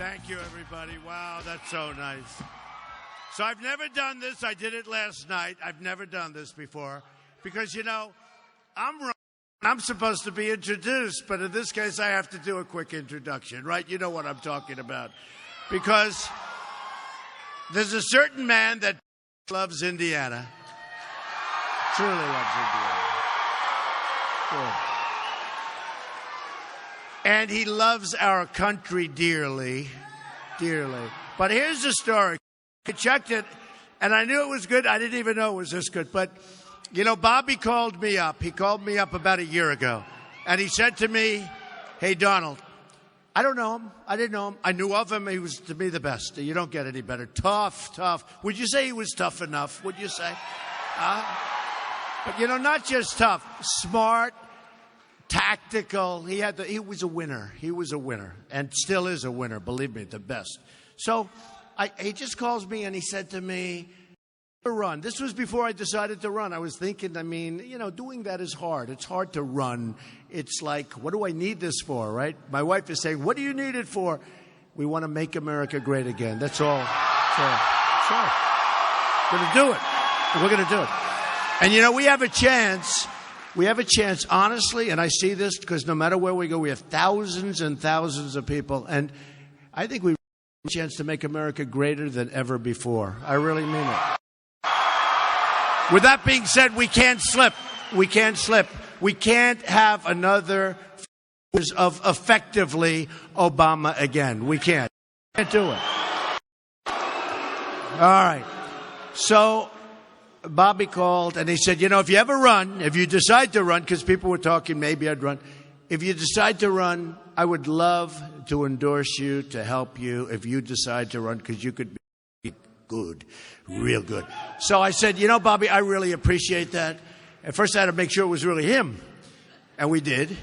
Thank you, everybody. Wow, that's so nice. So I've never done this. I did it last night. I've never done this before because, you know, I'm supposed to be introduced, but in this case, I have to do a quick introduction, right? You know what I'm talking about. Because there's a certain man that loves Indiana, truly loves Indiana. Good. And he loves our country dearly, dearly. But here's the story. I checked it, and I knew it was good. I didn't even know it was this good. But, you know, Bobby called me up. He called me up about a year ago. And he said to me, hey, Donald, I don't know him. I didn't know him. I knew of him. He was, to me, the best. You don't get any better. Tough, tough. Would you say he was tough enough? Would you say? But, you know, not just tough. Smart. Tactical. He was a winner. He was a winner and still is a winner. Believe me, the best. So he just calls me and he said to me, run. This was before I decided to run. I was thinking, I mean, you know, doing that is hard. It's hard to run. It's like, what do I need this for, right? My wife is saying, what do you need it for? We want to make America great again. That's all. That's all. We're going to do it. We're going to do it. And, you know, we have a chance. We have a chance, honestly, and I see this because no matter where we go, we have thousands and thousands of people. And I think we have a chance to make America greater than ever before. I really mean it. With that being said, we can't slip. We can't slip. We can't have another years of effectively Obama again. We can't. We can't do it. All right. So Bobby called and he said, you know, if you ever run, if you decide to run, because people were talking, maybe I'd run. If you decide to run, I would love to endorse you, to help you if you decide to run, because you could be good, real good. So I said, you know, Bobby, I really appreciate that. At first I had to make sure it was really him. And we did.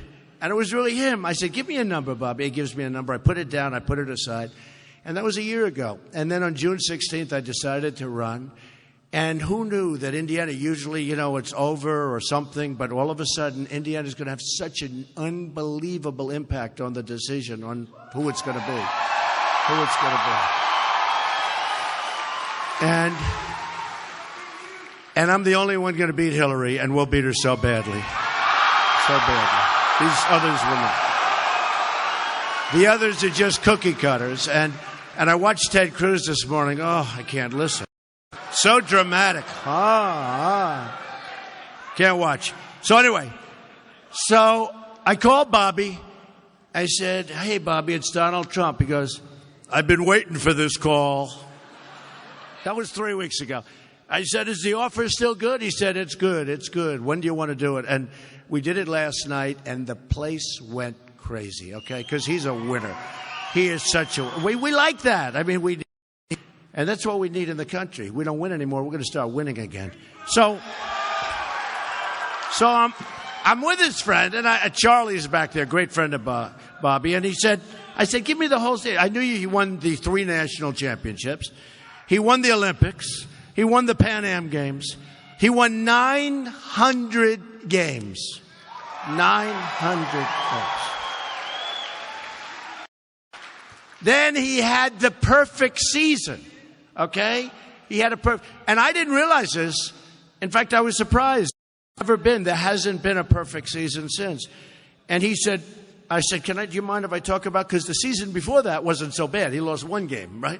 And it was really him. I said, give me a number, Bobby. He gives me a number. I put it down. I put it aside. And that was a year ago. And then on June 16th, I decided to run. And who knew that Indiana, usually, you know, it's over or something, but all of a sudden, Indiana is going to have such an unbelievable impact on the decision on who it's going to be. Who it's going to be. And I'm the only one going to beat Hillary, and we'll beat her so badly. So badly. These others will not. The others are just cookie cutters. And I watched Ted Cruz this morning. Oh, I can't listen. So dramatic. Can't watch. So anyway, so I called Bobby. I said, hey, Bobby, it's Donald Trump. He goes, I've been waiting for this call. That was 3 weeks ago. I said, is the offer still good? He said, it's good. It's good. When do you want to do it? And we did it last night, and the place went crazy, okay? Because he's a winner. He is such a... We like that. I mean, and that's what we need in the country. We don't win anymore. We're going to start winning again. So I'm with his friend, and Charlie's back there, great friend of Bobby. And I said, give me the whole thing. I knew he won the 3 national championships. He won the Olympics. He won the Pan Am Games. He won 900 games. 900 games. Then he had the perfect season. Okay? He had and I didn't realize this. In fact, I was surprised. There hasn't been a perfect season since. And I said, do you mind if I talk about, because the season before that wasn't so bad. He lost 1 game, right?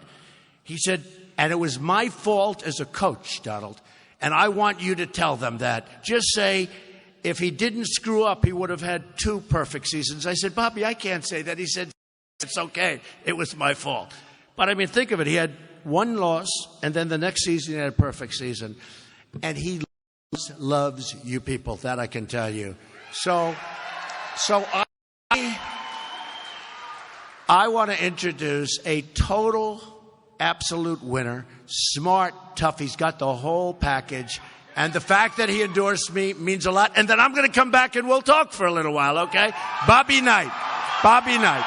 He said, and it was my fault as a coach, Donald. And I want you to tell them that. Just say, if he didn't screw up, he would have had 2 perfect seasons. I said, Bobby, I can't say that. He said, it's okay. It was my fault. But I mean, think of it. He had 1 loss, and then the next season he had a perfect season. And he loves you people, that I can tell you. So I want to introduce a total, absolute winner, smart, tough. He's got the whole package. And the fact that he endorsed me means a lot. And then I'm going to come back and we'll talk for a little while, okay? Bobby Knight. Bobby Knight.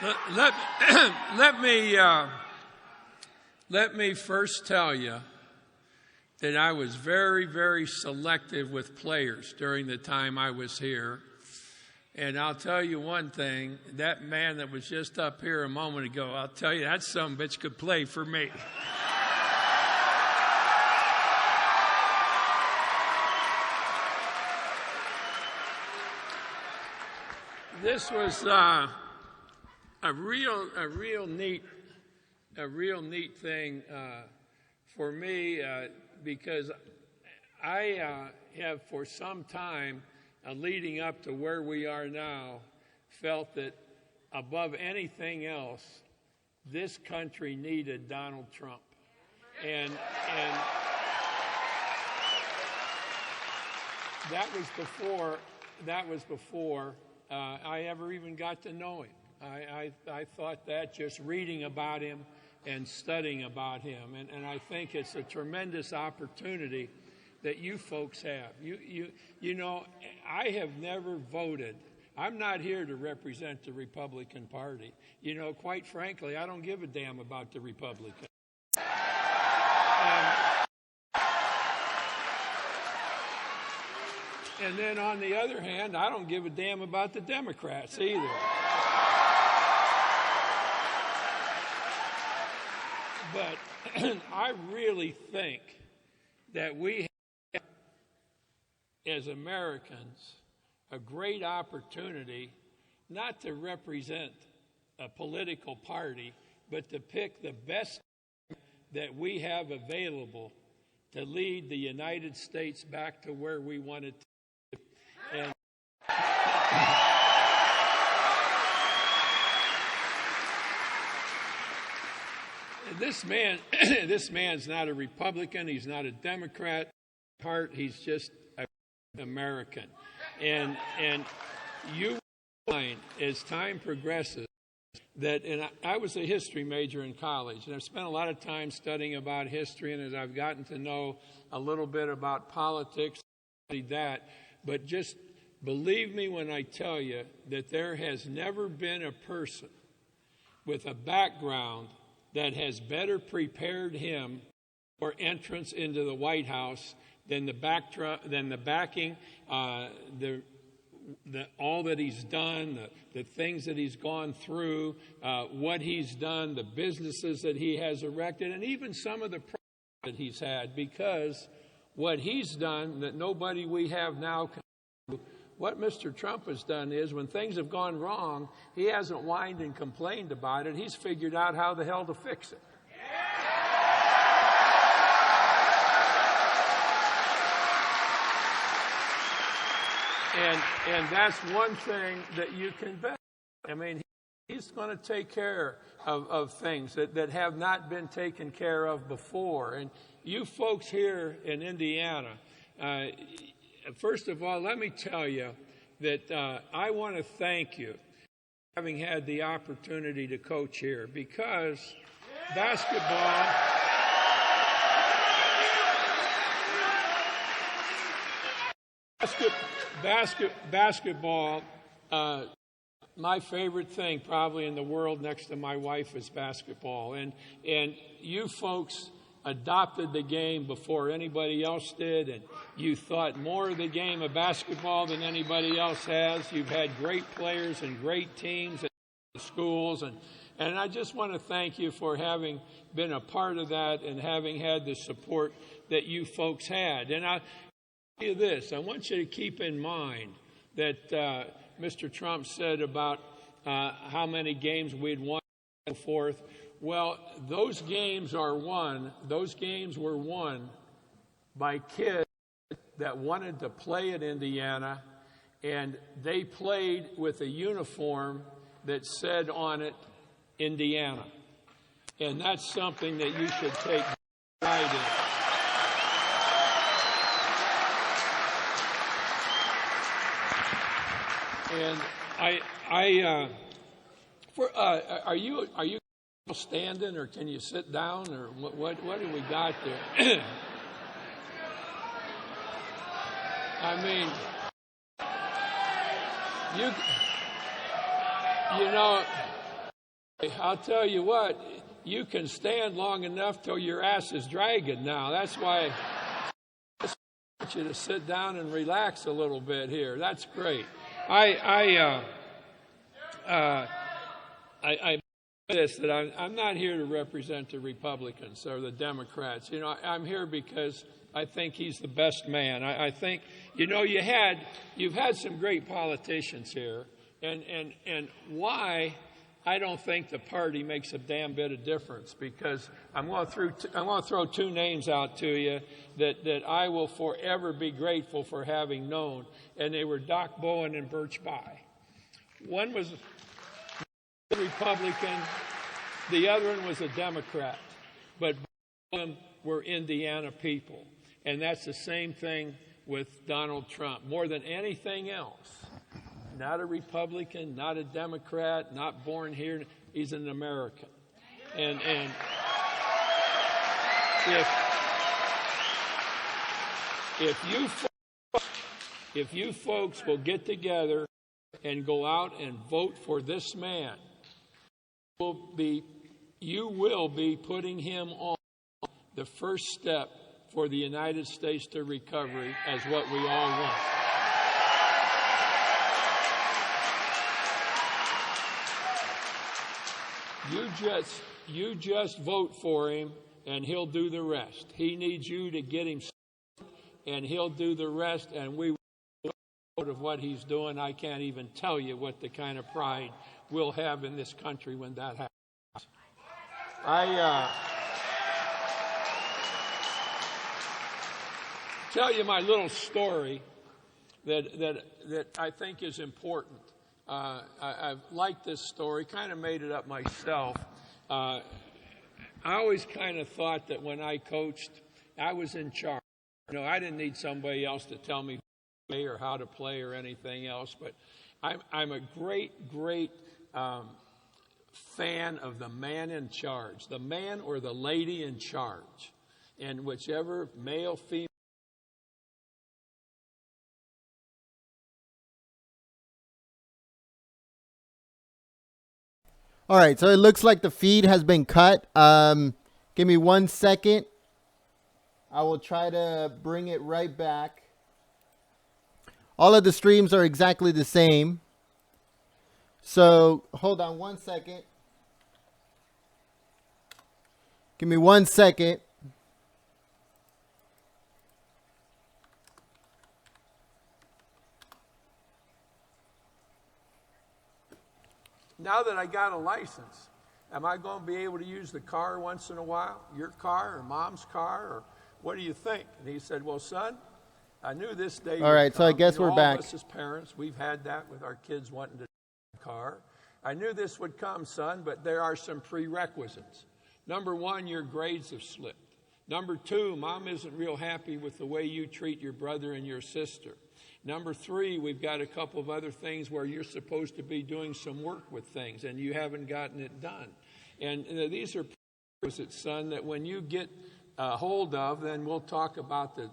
Let, let, let me first tell you that I was very, very selective with players during the time I was here. And I'll tell you one thing, that man that was just up here a moment ago, I'll tell you, that sumbitch could play for me. This was a real neat thing for me because I have for some time leading up to where we are now felt that above anything else, this country needed Donald Trump, and that was before I ever even got to know him. I thought that just reading about him and studying about him. And I think it's a tremendous opportunity that you folks have. You know, I have never voted. I'm not here to represent the Republican Party. You know, quite frankly, I don't give a damn about the Republicans. And then on the other hand, I don't give a damn about the Democrats either. But I really think that we have, as Americans, a great opportunity not to represent a political party, but to pick the best that we have available to lead the United States back to where we want it to. And this man's not a Republican. He's not a Democrat. At heart, he's just an American. And you find as time progresses that, and I was a history major in college, and I've spent a lot of time studying about history, and as I've gotten to know a little bit about politics, but just believe me when I tell you that there has never been a person with a background that has better prepared him for entrance into the White House than the backing, all that he's done, the things that he's gone through, what he's done, the businesses that he has erected, and even some of the problems that he's had, because what he's done that nobody we have now can do. What Mr. Trump has done is when things have gone wrong, he hasn't whined and complained about it. He's figured out how the hell to fix it. And that's one thing that you can bet. I mean, he's going to take care of things that have not been taken care of before. And you folks here in Indiana, first of all, let me tell you that I want to thank you for having had the opportunity to coach here, because basketball my favorite thing probably in the world next to my wife is basketball. And you folks adopted the game before anybody else did, and you thought more of the game of basketball than anybody else has. You've had great players and great teams at schools, and I just want to thank you for having been a part of that and having had the support that you folks had. And I'll tell you this, I want you to keep in mind that Mr. Trump said about how many games we'd won and so forth. Well, those games were won by kids that wanted to play at Indiana, and they played with a uniform that said on it, Indiana. And that's something that you should take pride in. And are you standing, or can you sit down, or what do we got there? I mean, you know, I'll tell you what, you can stand long enough till your ass is dragging now. That's why I want you to sit down and relax a little bit here. That's great. I this that I'm not here to represent the Republicans or the Democrats. You know, I'm here because I think he's the best man. I think, you know, you've had some great politicians here, and why I don't think the party makes a damn bit of difference, because I'm going to throw two names out to you that I will forever be grateful for having known, and they were Doc Bowen and Birch Bayh. One was a Republican, the other one was a Democrat, but both of them were Indiana people, and that's the same thing with Donald Trump. More than anything else, not a Republican, not a Democrat, not born here. He's an American. And if you folks will get together and go out and vote for this man, you will be putting him on the first step for the United States to recovery as what we all want. You just vote for him, and he'll do the rest. He needs you to get him started, and he'll do the rest, and we will be of what he's doing. I can't even tell you what the kind of pride we'll have in this country when that happens. I tell you my little story that I think is important. I've liked this story, kind of made it up myself. I always kind of thought that when I coached, I was in charge. You know, I didn't need somebody else to tell me or how to play or anything else, but I'm a great fan of the man in charge, the man or the lady in charge, and whichever male, female. All right, so it looks like the feed has been cut. Give me 1 second. I will try to bring it right back. All of the streams are exactly the same. So hold on 1 second. Give me 1 second. Now that I got a license, am I going to be able to use the car once in a while? Your car or mom's car, or what do you think? And he said, well, son, I knew this day All right, so I guess we're back. All of us as parents, we've had that with our kids wanting to drive a car. I knew this would come, son, but there are some prerequisites. Number one, your grades have slipped. Number two, mom isn't real happy with the way you treat your brother and your sister. Number three, we've got a couple of other things where you're supposed to be doing some work with things and you haven't gotten it done. And these are prerequisites, son, that when you get hold of, then we'll talk about the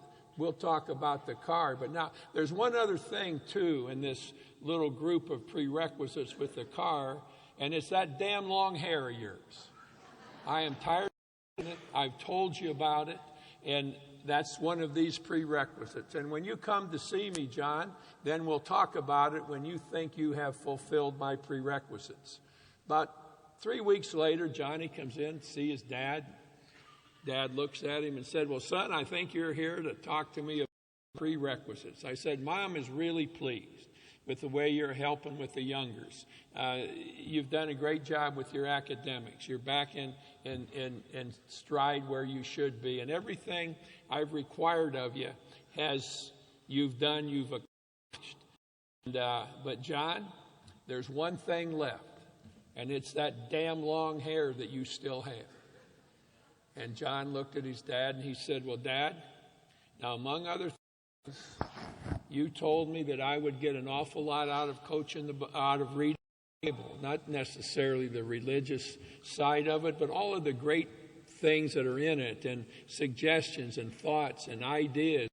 car. But now there's one other thing too in this little group of prerequisites with the car, and it's that damn long hair of yours. I am tired of it. I've told you about it, and that's one of these prerequisites. And when you come to see me, John, then we'll talk about it when you think you have fulfilled my prerequisites. About 3 weeks later, Johnny comes in to see his dad. Dad looks at him and said, well, son, I think you're here to talk to me about prerequisites. I said, Mom is really pleased with the way you're helping with the youngers. You've done a great job with your academics. You're back in stride where you should be. And everything I've required of you you've accomplished. But John, there's one thing left, and it's that damn long hair that you still have. And John looked at his dad and he said, well, Dad, now among other things, you told me that I would get an awful lot out of coaching, out of reading the Bible, not necessarily the religious side of it, but all of the great things that are in it, and suggestions and thoughts and ideas.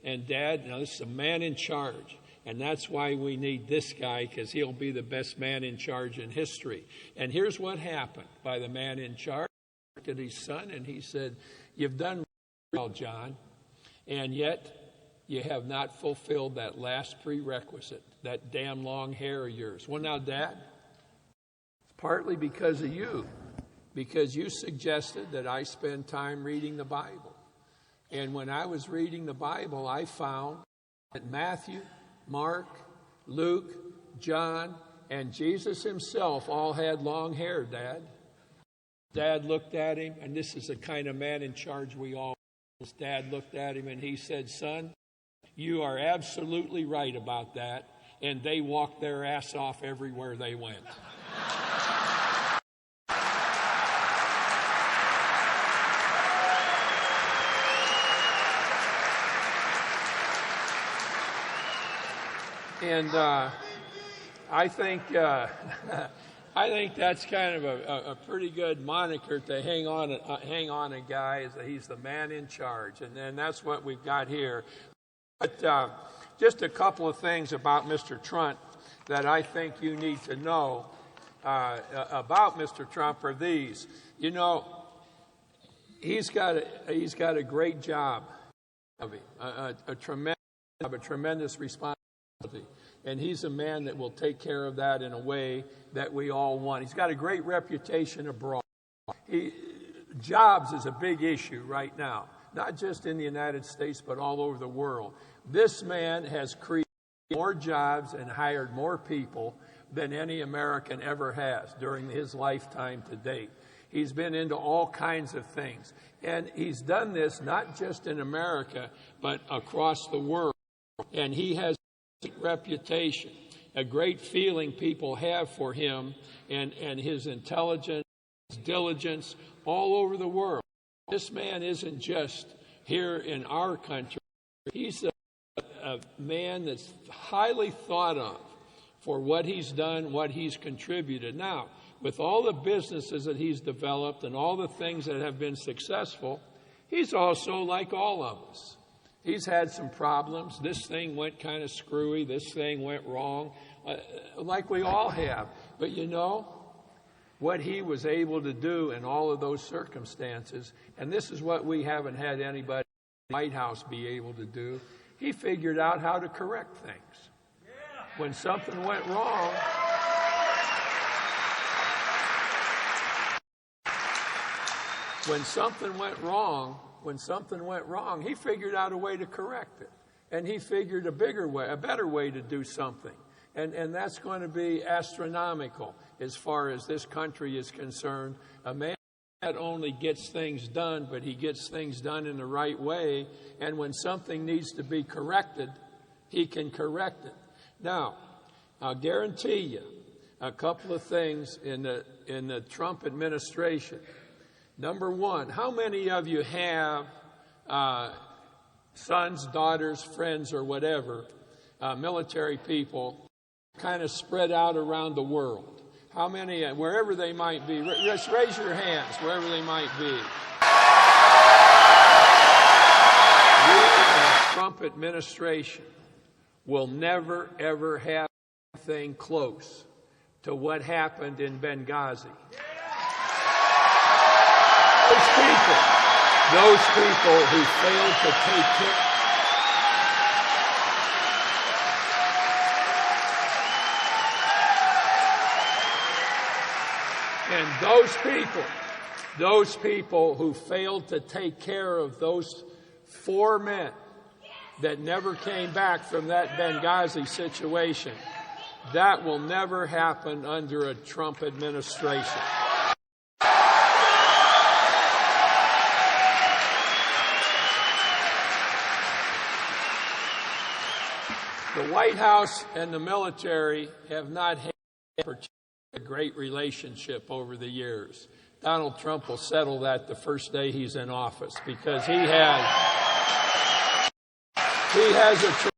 And Dad, now this is a man in charge, And that's why we need this guy, because he'll be the best man in charge in history. And here's what happened by the man in charge. He looked at his son and he said, "You've done well, John, and yet you have not fulfilled that last prerequisite, that damn long hair of yours." "Well, now, Dad, it's partly because of you, because you suggested that I spend time reading the Bible. And when I was reading the Bible, I found that Matthew, Mark, Luke, John, and Jesus himself all had long hair, Dad." Dad looked at him, and this is the kind of man in charge we all want. Dad looked at him and he said, "Son, you are absolutely right about that." And they walked their ass off everywhere they went. And I think that's kind of a pretty good moniker to hang on a guy, is that he's the man in charge. And then that's what we've got here. But just a couple of things about Mr. Trump that I think you need to know about Mr. Trump are these. You know, he's got a great job, a tremendous responsibility. And he's a man that will take care of that in a way that we all want. He's got a great reputation abroad. Jobs is a big issue right now, not just in the United States, but all over the world. This man has created more jobs and hired more people than any American ever has during his lifetime to date. He's been into all kinds of things. And he's done this not just in America, but across the world. And he has a reputation, a great feeling people have for him and his intelligence, his diligence all over the world. This man isn't just here in our country. He's a man that's highly thought of for what he's done, what he's contributed. Now, with all the businesses that he's developed and all the things that have been successful, he's also like all of us. He's had some problems. This thing went kind of screwy. This thing went wrong, like we all have. But you know, what he was able to do in all of those circumstances, and this is what we haven't had anybody in the White House be able to do, he figured out how to correct things. When something went wrong, When something went wrong, he figured out a way to correct it. And he figured a better way to do something. And that's going to be astronomical as far as this country is concerned. A man not only gets things done, but he gets things done in the right way. And when something needs to be corrected, he can correct it. Now, I'll guarantee you a couple of things in the Trump administration. Number one, how many of you have sons, daughters, friends, or whatever, military people, kind of spread out around the world? How many, wherever they might be? Just raise your hands, wherever they might be. We in the Trump administration will never, ever have anything close to what happened in Benghazi. Those people who failed to take care. And those people who failed to take care of those 4 men that never came back from that Benghazi situation, that will never happen under a Trump administration. The White House and the military have not had a great relationship over the years. Donald Trump will settle that the first day he's in office, because he has a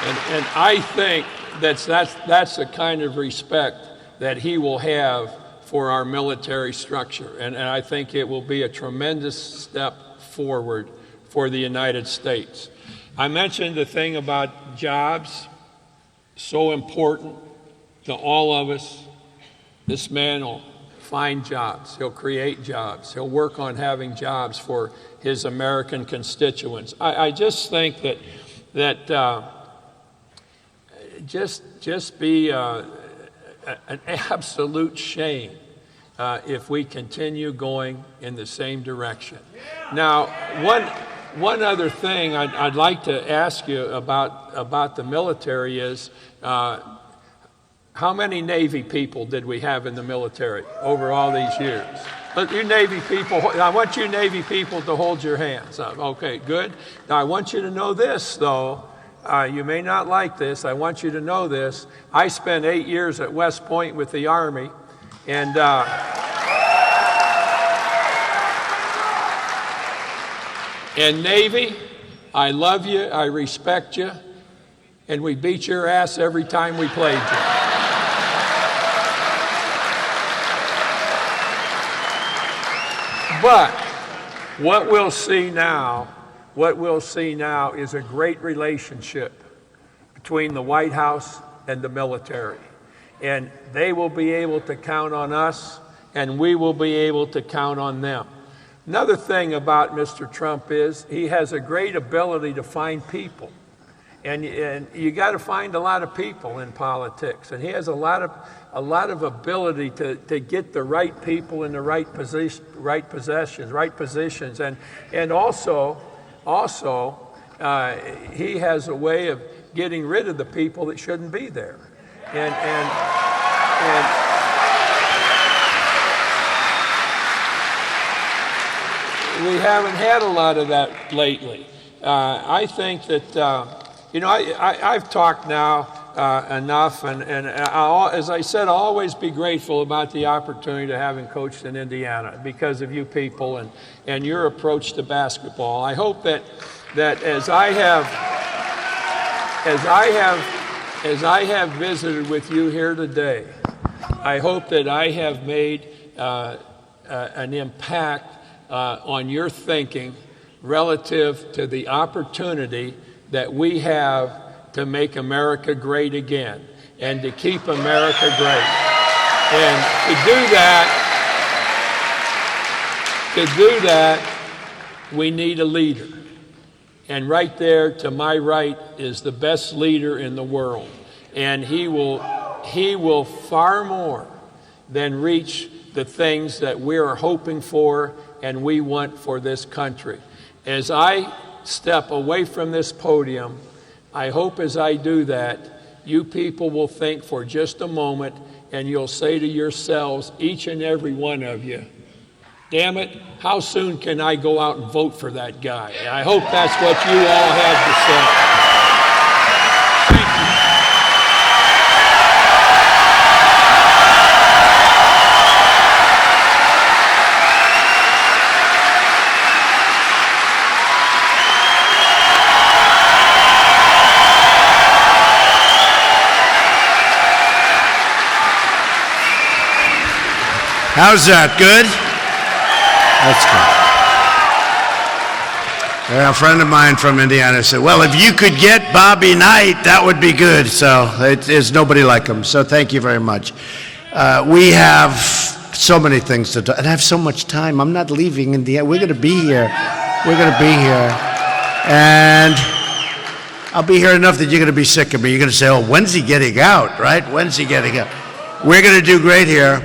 And I think that's the kind of respect that he will have for our military structure. And I think it will be a tremendous step forward for the United States. I mentioned the thing about jobs, so important to all of us. This man will find jobs. He'll create jobs. He'll work on having jobs for his American constituents. I just think that just be an absolute shame if we continue going in the same direction. Now, one other thing I'd like to ask you about the military is, how many Navy people did we have in the military over all these years? You Navy people, I want you Navy people to hold your hands up. Okay, good. Now I want you to know this, though. You may not like this. I want you to know this. I spent 8 years at West Point with the Army, and Navy, I love you, I respect you, and we beat your ass every time we played you. But what we'll see now is a great relationship between the White House and the military. And they will be able to count on us, and we will be able to count on them. Another thing about Mr. Trump is he has a great ability to find people. And you got to find a lot of people in politics. And he has a lot of ability to get the right people in the right positions. And also, he has a way of getting rid of the people that shouldn't be there. And we haven't had a lot of that lately. I think that, I've talked now enough, and as I said, I'll always be grateful about the opportunity to having coached in Indiana because of you people and your approach to basketball. I hope that as I have visited with you here today, I hope that I have made an impact on your thinking relative to the opportunity that we have to make America great again and to keep America great. And to do that, we need a leader. And right there to my right is the best leader in the world. And he will far more than reach the things that we are hoping for and we want for this country. As I step away from this podium, I hope as I do that, you people will think for just a moment and you'll say to yourselves, each and every one of you, damn it, how soon can I go out and vote for that guy? And I hope that's what you all have to say. Thank you. How's that? Good? That's good. Yeah, a friend of mine from Indiana said, well, if you could get Bobby Knight, that would be good. So there's nobody like him. So thank you very much. We have so many things to do. And I have so much time. I'm not leaving Indiana. We're going to be here. We're going to be here. And I'll be here enough that you're going to be sick of me. You're going to say, oh, when's he getting out, right? When's he getting out? We're going to do great here.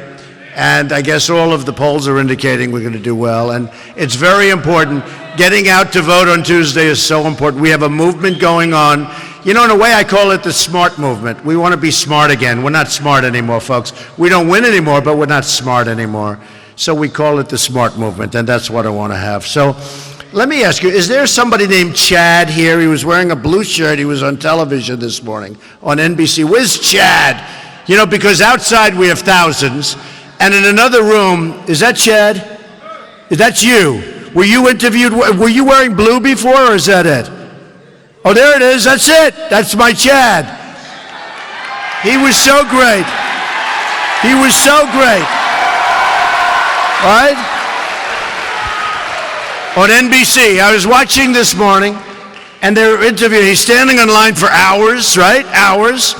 And I guess all of the polls are indicating we're going to do well. And it's very important. Getting out to vote on Tuesday is so important. We have a movement going on. You know, in a way, I call it the smart movement. We want to be smart again. We're not smart anymore, folks. We don't win anymore, but we're not smart anymore. So we call it the smart movement, and that's what I want to have. So let me ask you, is there somebody named Chad here? He was wearing a blue shirt. He was on television this morning on NBC. Where's Chad? You know, because outside we have thousands. And in another room, is that Chad? Is that you? Were you interviewed? Were you wearing blue before, or is that it? Oh, there it is. That's it. That's my Chad. He was so great. He was so great. Right? On NBC. I was watching this morning, and they're interviewing. He's standing in line for hours, right? Hours.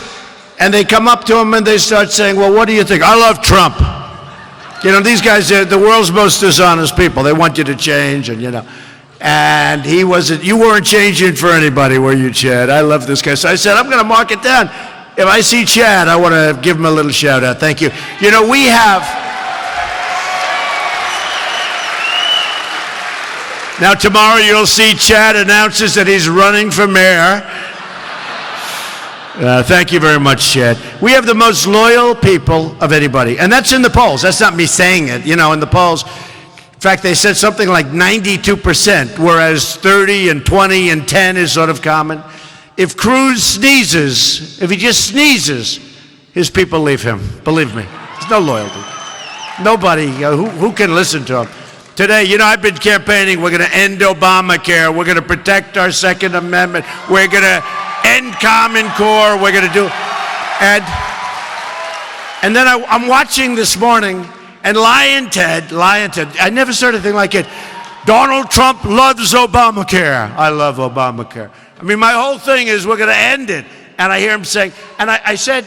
And they come up to him and they start saying, well, what do you think? I love Trump. You know, these guys are the world's most dishonest people. They want you to change, and you know. And he wasn't, you weren't changing for anybody, were you, Chad? I love this guy. So I said, I'm going to mark it down. If I see Chad, I want to give him a little shout out. Thank you. You know, we have. Now, tomorrow you'll see Chad announces that he's running for mayor. Thank you very much, Chad. We have the most loyal people of anybody. And that's in the polls. That's not me saying it. You know, in the polls. In fact, they said something like 92%, whereas 30 and 20 and 10 is sort of common. If Cruz sneezes, if he just sneezes, his people leave him. Believe me. There's no loyalty. Nobody who can listen to him. Today, you know, I've been campaigning. We're going to end Obamacare. We're going to protect our Second Amendment. We're going to end Common Core. We're going to do, and then I'm watching this morning, and Lion Ted, I never saw anything like it. Donald Trump loves Obamacare. I love Obamacare. I mean, my whole thing is we're going to end it. And I hear him saying, and I said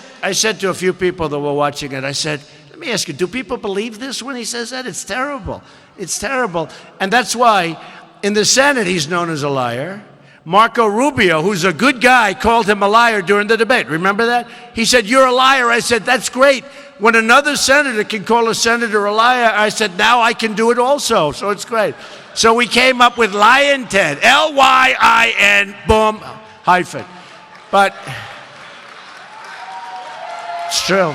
to a few people that were watching it, I said, let me ask you, do people believe this when he says that? It's terrible. It's terrible. And that's why in the Senate he's known as a liar. Marco Rubio, who's a good guy, called him a liar during the debate. Remember that? He said, you're a liar. I said, that's great. When another senator can call a senator a liar, I said, now I can do it also. So it's great. So we came up with Lion Ted, L-Y-I-N, boom, hyphen. But it's true.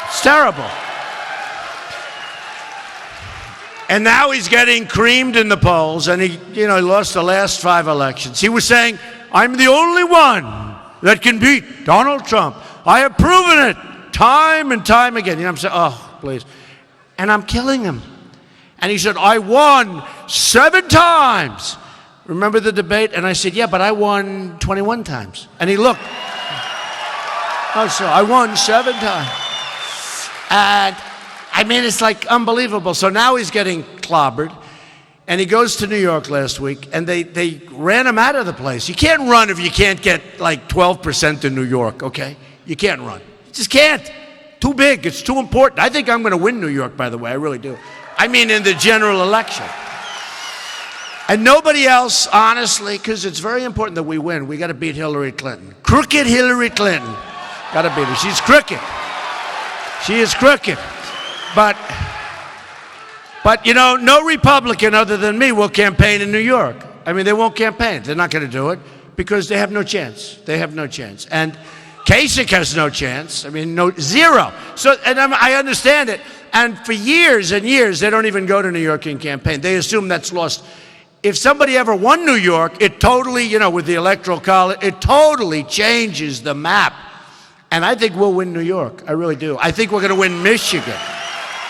It's terrible. And now he's getting creamed in the polls, and he lost the last 5 elections. He was saying, I'm the only one that can beat Donald Trump. I have proven it time and time again. You know, I'm saying, oh, please. And I'm killing him. And he said, I won 7 times. Remember the debate? And I said, yeah, but I won 21 times. And he looked. Oh, so I won 7 times. And I mean, it's like unbelievable. So now he's getting clobbered. And he goes to New York last week, and they ran him out of the place. You can't run if you can't get like 12% in New York, okay? You can't run. You just can't. Too big. It's too important. I think I'm going to win New York, by the way. I really do. I mean, in the general election. And nobody else, honestly, because it's very important that we win. We got to beat Hillary Clinton. Crooked Hillary Clinton. Got to beat her. She's crooked. She is crooked. But you know, no Republican other than me will campaign in New York. I mean, they won't campaign. They're not going to do it because they have no chance. They have no chance. And Kasich has no chance. I mean, zero. So, and I understand it. And for years and years, they don't even go to New York and campaign. They assume that's lost. If somebody ever won New York, it totally, you know, with the Electoral College, it totally changes the map. And I think we'll win New York. I really do. I think we're going to win Michigan.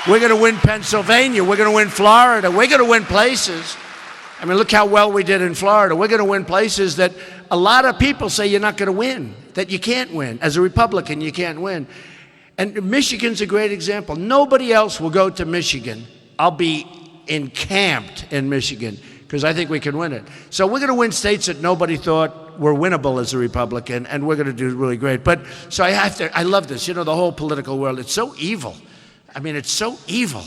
We're going to win Pennsylvania. We're going to win Florida. We're going to win places. I mean, look how well we did in Florida. We're going to win places that a lot of people say you're not going to win, that you can't win. As a Republican, you can't win. And Michigan's a great example. Nobody else will go to Michigan. I'll be encamped in Michigan because I think we can win it. So we're going to win states that nobody thought were winnable as a Republican, and we're going to do really great. But so I love this. You know, the whole political world, it's so evil. I mean, it's so evil.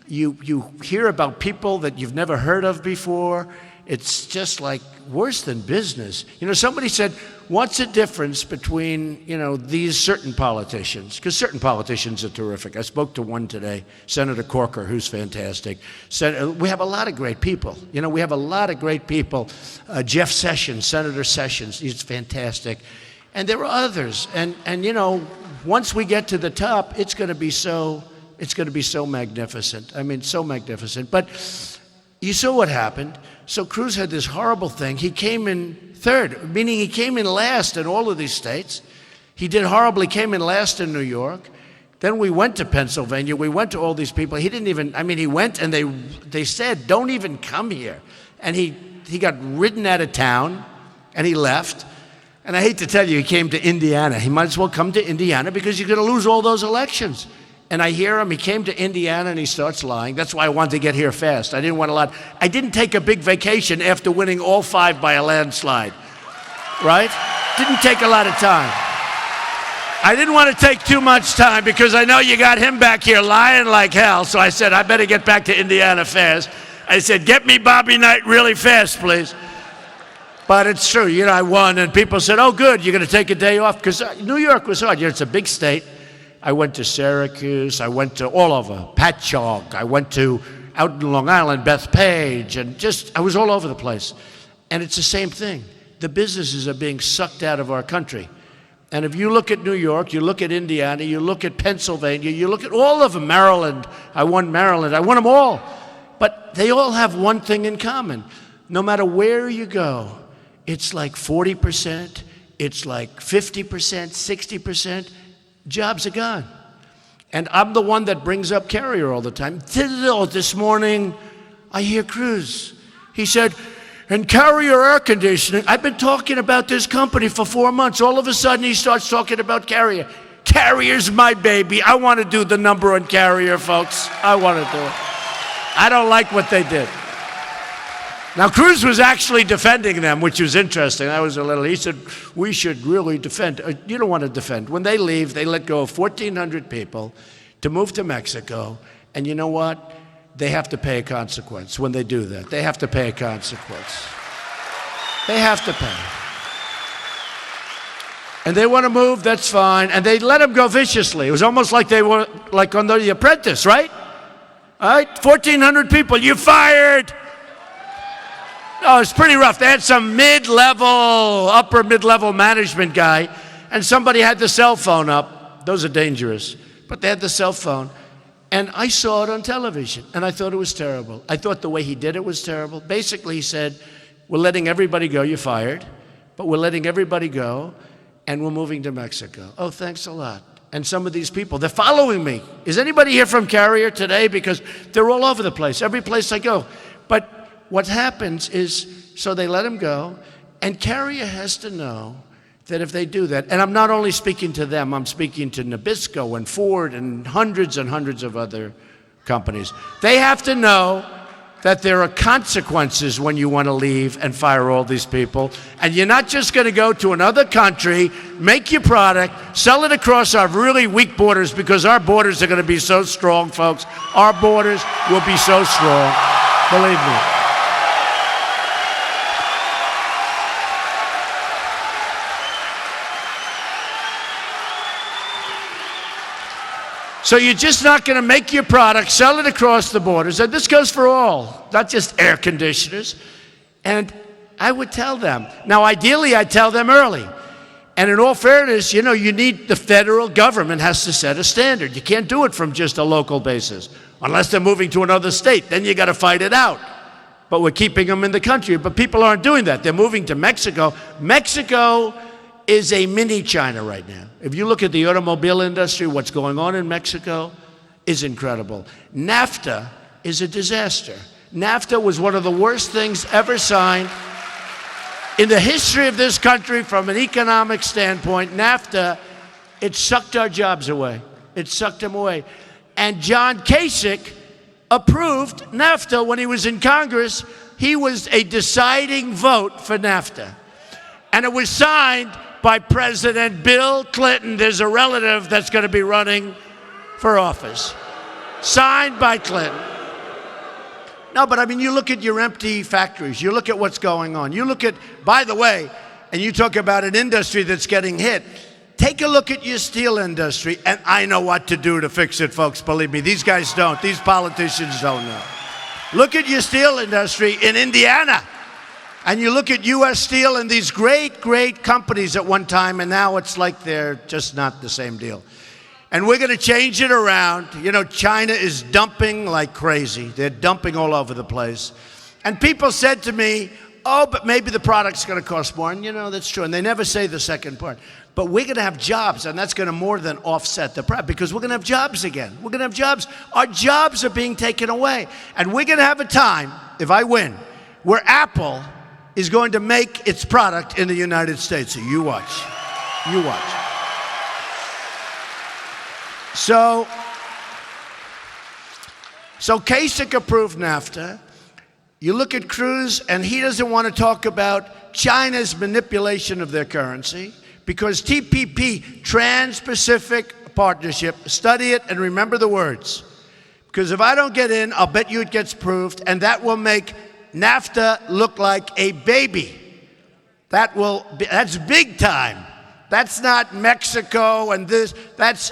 You hear about people that you've never heard of before. It's just like worse than business. You know, somebody said, what's the difference between, you know, these certain politicians? Because certain politicians are terrific. I spoke to one today, Senator Corker, who's fantastic. We have a lot of great people. You know, we have a lot of great people. Jeff Sessions, Senator Sessions, he's fantastic. And there are others. And you know, once we get to the top, it's going to be so magnificent. I mean, so magnificent. But you saw what happened. So Cruz had this horrible thing. He came in third, meaning he came in last in all of these states. He did horribly, came in last in New York. Then we went to Pennsylvania. We went to all these people. He didn't even, I mean, he went and they said, don't even come here. And he got ridden out of town. And he left. And I hate to tell you, he came to Indiana. He might as well come to Indiana because you're going to lose all those elections. And I hear him, he came to Indiana and he starts lying. That's why I wanted to get here fast. I didn't want a lot. I didn't take a big vacation after winning all 5 by a landslide, right? Didn't take a lot of time. I didn't want to take too much time because I know you got him back here lying like hell. So I said, I better get back to Indiana fast. I said, get me Bobby Knight really fast, please. But it's true, I won. And people said, oh, good, you're going to take a day off. Because New York was hard. It's a big state. I went to Syracuse. I went to all over, Patchogue. I went to out in Long Island, Bethpage. And I was all over the place. And it's the same thing. The businesses are being sucked out of our country. And if you look at New York, you look at Indiana, you look at Pennsylvania, you look at all of them, Maryland. I won them all. But they all have one thing in common. No matter where you go, it's like 40%, it's like 50%, 60%, jobs are gone. And I'm the one that brings up Carrier all the time. This morning, I hear Cruz. He said, and Carrier air conditioning, I've been talking about this company for 4 months. All of a sudden, he starts talking about Carrier. Carrier's my baby. I want to do the number on Carrier, folks. I want to do it. I don't like what they did. Now, Cruz was actually defending them, which was interesting. He said, we should really defend. You don't want to defend. When they leave, they let go of 1,400 people to move to Mexico. And you know what? They have to pay a consequence when they do that. They have to pay a consequence. They have to pay. And they want to move, that's fine. And they let them go viciously. It was almost like they were like on The Apprentice, right? All right, 1,400 people, you fired. Oh, it's pretty rough. They had some upper mid-level management guy, and somebody had the cell phone up. Those are dangerous. But they had the cell phone. And I saw it on television, and I thought it was terrible. I thought the way he did it was terrible. Basically, he said, we're letting everybody go. You're fired. But we're letting everybody go, and we're moving to Mexico. Oh, thanks a lot. And some of these people, they're following me. Is anybody here from Carrier today? Because they're all over the place, every place I go. But what happens is, so they let him go, and Carrier has to know that if they do that, and I'm not only speaking to them, I'm speaking to Nabisco and Ford and hundreds of other companies. They have to know that there are consequences when you want to leave and fire all these people. And you're not just going to go to another country, make your product, sell it across our really weak borders, because our borders are going to be so strong, folks. Our borders will be so strong. Believe me. So you're just not going to make your product, sell it across the borders. And this goes for all, not just air conditioners. And I would tell them. Now, ideally, I'd tell them early. And in all fairness, you need the federal government has to set a standard. You can't do it from just a local basis, unless they're moving to another state. Then you got to fight it out. But we're keeping them in the country. But people aren't doing that. They're moving to Mexico. Mexico is a mini China right now. If you look at the automobile industry, what's going on in Mexico is incredible. NAFTA is a disaster. NAFTA was one of the worst things ever signed in the history of this country from an economic standpoint. NAFTA, it sucked our jobs away. It sucked them away. And John Kasich approved NAFTA when he was in Congress. He was a deciding vote for NAFTA. And it was signed by President Bill Clinton. There's a relative that's going to be running for office. Signed by Clinton. No, but I mean, you look at your empty factories. You look at what's going on. You look at, by the way, and you talk about an industry that's getting hit. Take a look at your steel industry, and I know what to do to fix it, folks. Believe me, these guys don't. These politicians don't know. Look at your steel industry in Indiana. And you look at U.S. Steel and these great, great companies at one time, and now it's like they're just not the same deal. And we're going to change it around. China is dumping like crazy. They're dumping all over the place. And people said to me, oh, but maybe the product's going to cost more. And, that's true. And they never say the second part. But we're going to have jobs, and that's going to more than offset the price, because we're going to have jobs again. We're going to have jobs. Our jobs are being taken away. And we're going to have a time, if I win, where Apple is going to make its product in the United States. So you watch. You watch. So Kasich approved NAFTA. You look at Cruz, and he doesn't want to talk about China's manipulation of their currency because TPP, Trans-Pacific Partnership, study it and remember the words. Because if I don't get in, I'll bet you it gets approved, and that will make NAFTA look like a baby. That's big time. That's not Mexico and this. That's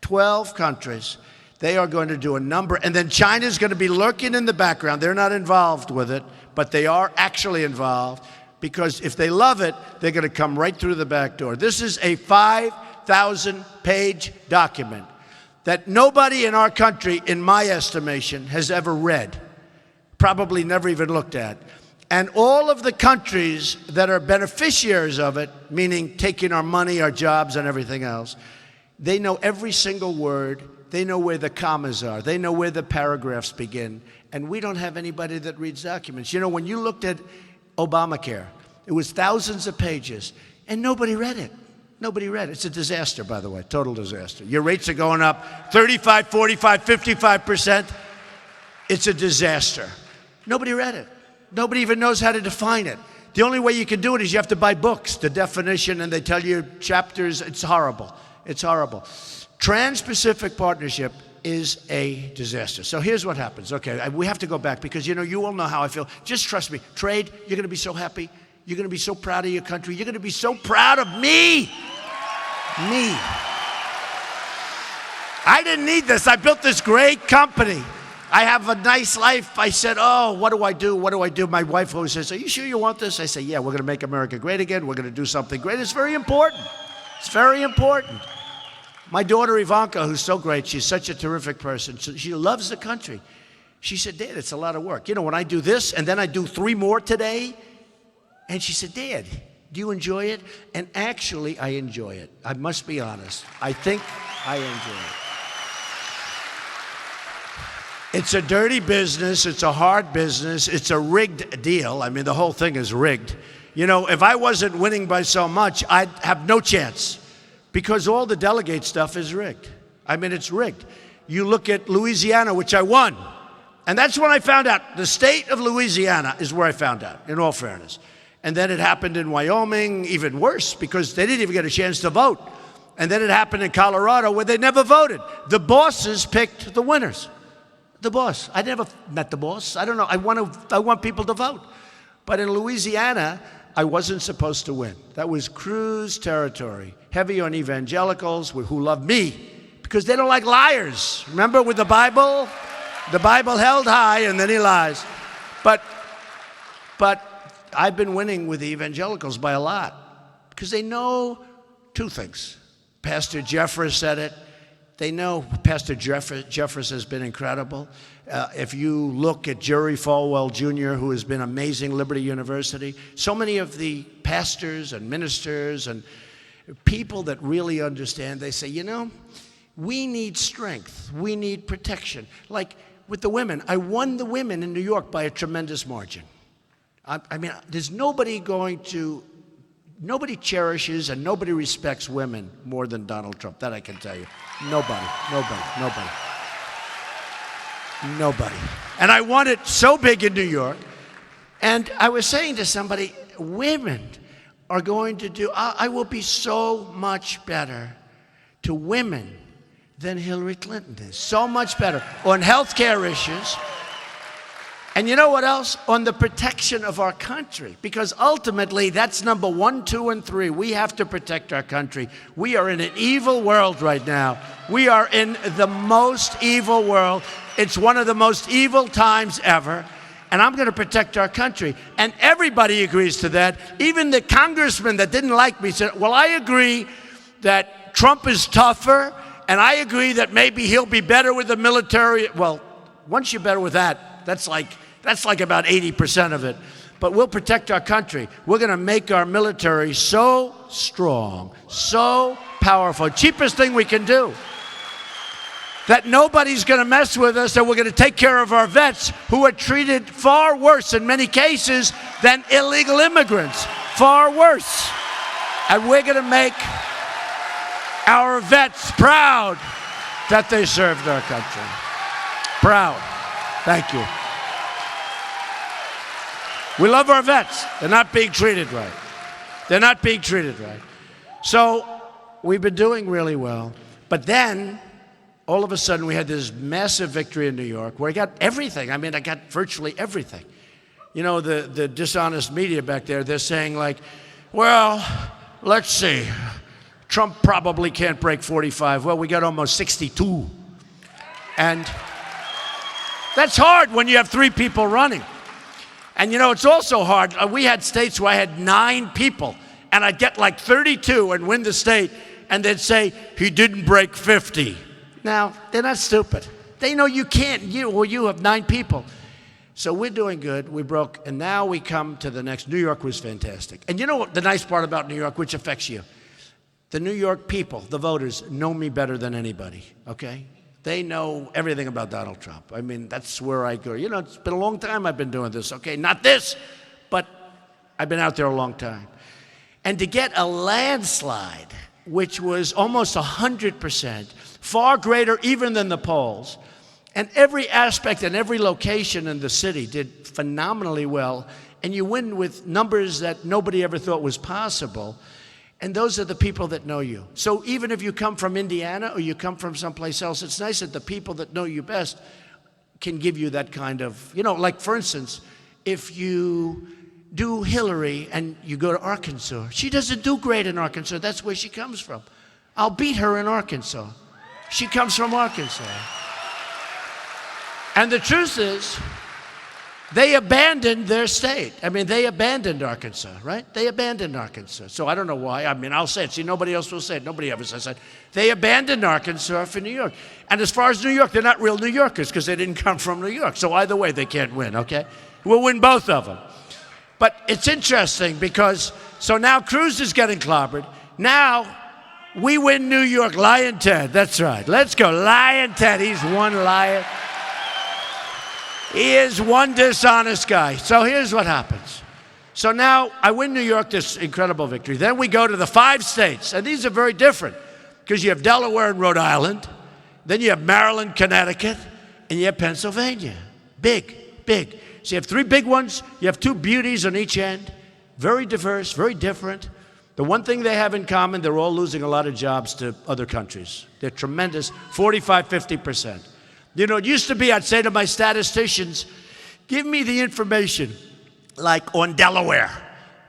12 countries. They are going to do a number, and then China's going to be lurking in the background. They're not involved with it, but they are actually involved because if they love it, they're going to come right through the back door. This is a 5,000-page document that nobody in our country, in my estimation, has ever read, probably never even looked at. And all of the countries that are beneficiaries of it, meaning taking our money, our jobs, and everything else, they know every single word. They know where the commas are. They know where the paragraphs begin. And we don't have anybody that reads documents. You know, when you looked at Obamacare, it was thousands of pages, and nobody read it. Nobody read it. It's a disaster, by the way, total disaster. Your rates are going up 35, 45, 55%. It's a disaster. Nobody read it. Nobody even knows how to define it. The only way you can do it is you have to buy books, the definition, and they tell you chapters. It's horrible. It's horrible. Trans-Pacific Partnership is a disaster. So here's what happens. Okay, we have to go back because, you know, you all know how I feel. Just trust me. Trade, you're going to be so happy. You're going to be so proud of your country. You're going to be so proud of me. Me. I didn't need this. I built this great company. I have a nice life. I said, oh, what do I do? What do I do? My wife always says, are you sure you want this? I say, yeah, we're going to make America great again. We're going to do something great. It's very important. It's very important. My daughter Ivanka, who's so great, she's such a terrific person. She loves the country. She said, Dad, it's a lot of work. You know, when I do this and then I do 3 more today. And she said, Dad, do you enjoy it? And actually, I enjoy it. I must be honest. I think I enjoy it. It's a dirty business. It's a hard business. It's a rigged deal. I mean, the whole thing is rigged. You know, if I wasn't winning by so much, I'd have no chance. Because all the delegate stuff is rigged. I mean, it's rigged. You look at Louisiana, which I won. And that's when I found out. The state of Louisiana is where I found out, in all fairness. And then it happened in Wyoming, even worse, because they didn't even get a chance to vote. And then it happened in Colorado, where they never voted. The bosses picked the winners. The boss. I never met the boss. I don't know. I want people to vote. But in Louisiana, I wasn't supposed to win. That was Cruz territory. Heavy on evangelicals who love me because they don't like liars. Remember with the Bible? The Bible held high and then he lies. But I've been winning with the evangelicals by a lot because they know 2 things. Pastor Jeffress said it. They know Pastor Jeffress has been incredible. If you look at Jerry Falwell Jr., who has been amazing, Liberty University, so many of the pastors and ministers and people that really understand, they say, you know, we need strength. We need protection. Like with the women, I won the women in New York by a tremendous margin. I mean, there's nobody cherishes and nobody respects women more than Donald Trump. That I can tell you. Nobody. And I won it so big in New York. And I was saying to somebody, women are going to do, I will be so much better to women than Hillary Clinton is. So much better on health care issues. And you know what else? On the protection of our country. Because ultimately, that's number 1, 2, and 3. We have to protect our country. We are in an evil world right now. We are in the most evil world. It's one of the most evil times ever. And I'm going to protect our country. And everybody agrees to that. Even the congressman that didn't like me said, well, I agree that Trump is tougher. And I agree that maybe he'll be better with the military. Well, once you're better with that, that's like about 80% of it. But we'll protect our country. We're going to make our military so strong, so powerful. Cheapest thing we can do. That nobody's going to mess with us, and we're going to take care of our vets who are treated far worse in many cases than illegal immigrants. Far worse. And we're going to make our vets proud that they served our country. Proud. Thank you. We love our vets. They're not being treated right. They're not being treated right. So we've been doing really well. But then, all of a sudden, we had this massive victory in New York where I got everything. I mean, I got virtually everything. You know, the dishonest media back there, they're saying like, well, let's see. Trump probably can't break 45. Well, we got almost 62. And that's hard when you have 3 people running. And, you know, it's also hard. We had states where I had 9 people, and I'd get like 32 and win the state, and they'd say, he didn't break 50. Now, they're not stupid. They know you can't. You have 9 people. So we're doing good. We broke, and now we come to the next. New York was fantastic. And you know what the nice part about New York, which affects you? The New York people, the voters, know me better than anybody, okay? They know everything about Donald Trump. I mean, that's where I go. You know, it's been a long time I've been doing this, okay? Not this, but I've been out there a long time. And to get a landslide, which was almost 100%, far greater even than the polls, and every aspect and every location in the city did phenomenally well, and you win with numbers that nobody ever thought was possible. And those are the people that know you. So even if you come from Indiana or you come from someplace else, it's nice that the people that know you best can give you that kind of, you know, like for instance, if you do Hillary and you go to Arkansas, she doesn't do great in Arkansas. That's where she comes from. I'll beat her in Arkansas. She comes from Arkansas. And the truth is, they abandoned their state. I mean, they abandoned Arkansas, right? They abandoned Arkansas. So I don't know why. I mean, I'll say it. See, nobody else will say it. Nobody ever says it. They abandoned Arkansas for New York. And as far as New York, they're not real New Yorkers because they didn't come from New York. So either way, they can't win, okay? We'll win both of them. But it's interesting because, so now Cruz is getting clobbered. Now we win New York. Lion Ted, that's right. Let's go. Lion Ted, he's one liar. He is one dishonest guy. So here's what happens. So now I win New York, this incredible victory. Then we go to the 5 states, and these are very different because you have Delaware and Rhode Island, then you have Maryland, Connecticut, and you have Pennsylvania. Big, big. So you have 3 big ones, you have 2 beauties on each end, very diverse, very different. The one thing they have in common, they're all losing a lot of jobs to other countries. They're tremendous, 45, 50%. You know, it used to be I'd say to my statisticians, give me the information like on Delaware,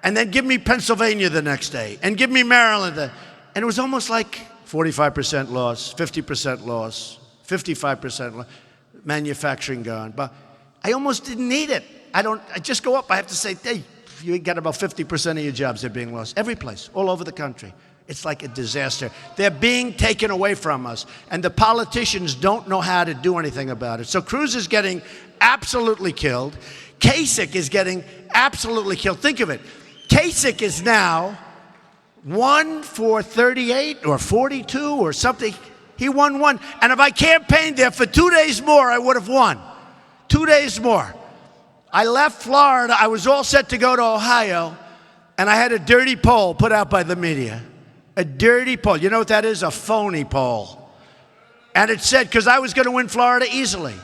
and then give me Pennsylvania the next day, and give me Maryland. And it was almost like 45% loss, 50% loss, 55% loss, manufacturing gone. But I almost didn't need it. I just go up. I have to say, hey, you got about 50% of your jobs that are being lost. Every place, all over the country. It's like a disaster. They're being taken away from us, and the politicians don't know how to do anything about it. So Cruz is getting absolutely killed. Kasich is getting absolutely killed. Think of it. Kasich is now 1 for 38 or 42 or something. He won 1. And if I campaigned there for 2 days more, I would have won. 2 days more. I left Florida. I was all set to go to Ohio, and I had a dirty poll put out by the media. A dirty poll. You know what that is? A phony poll. And it said, because I was going to win Florida easily.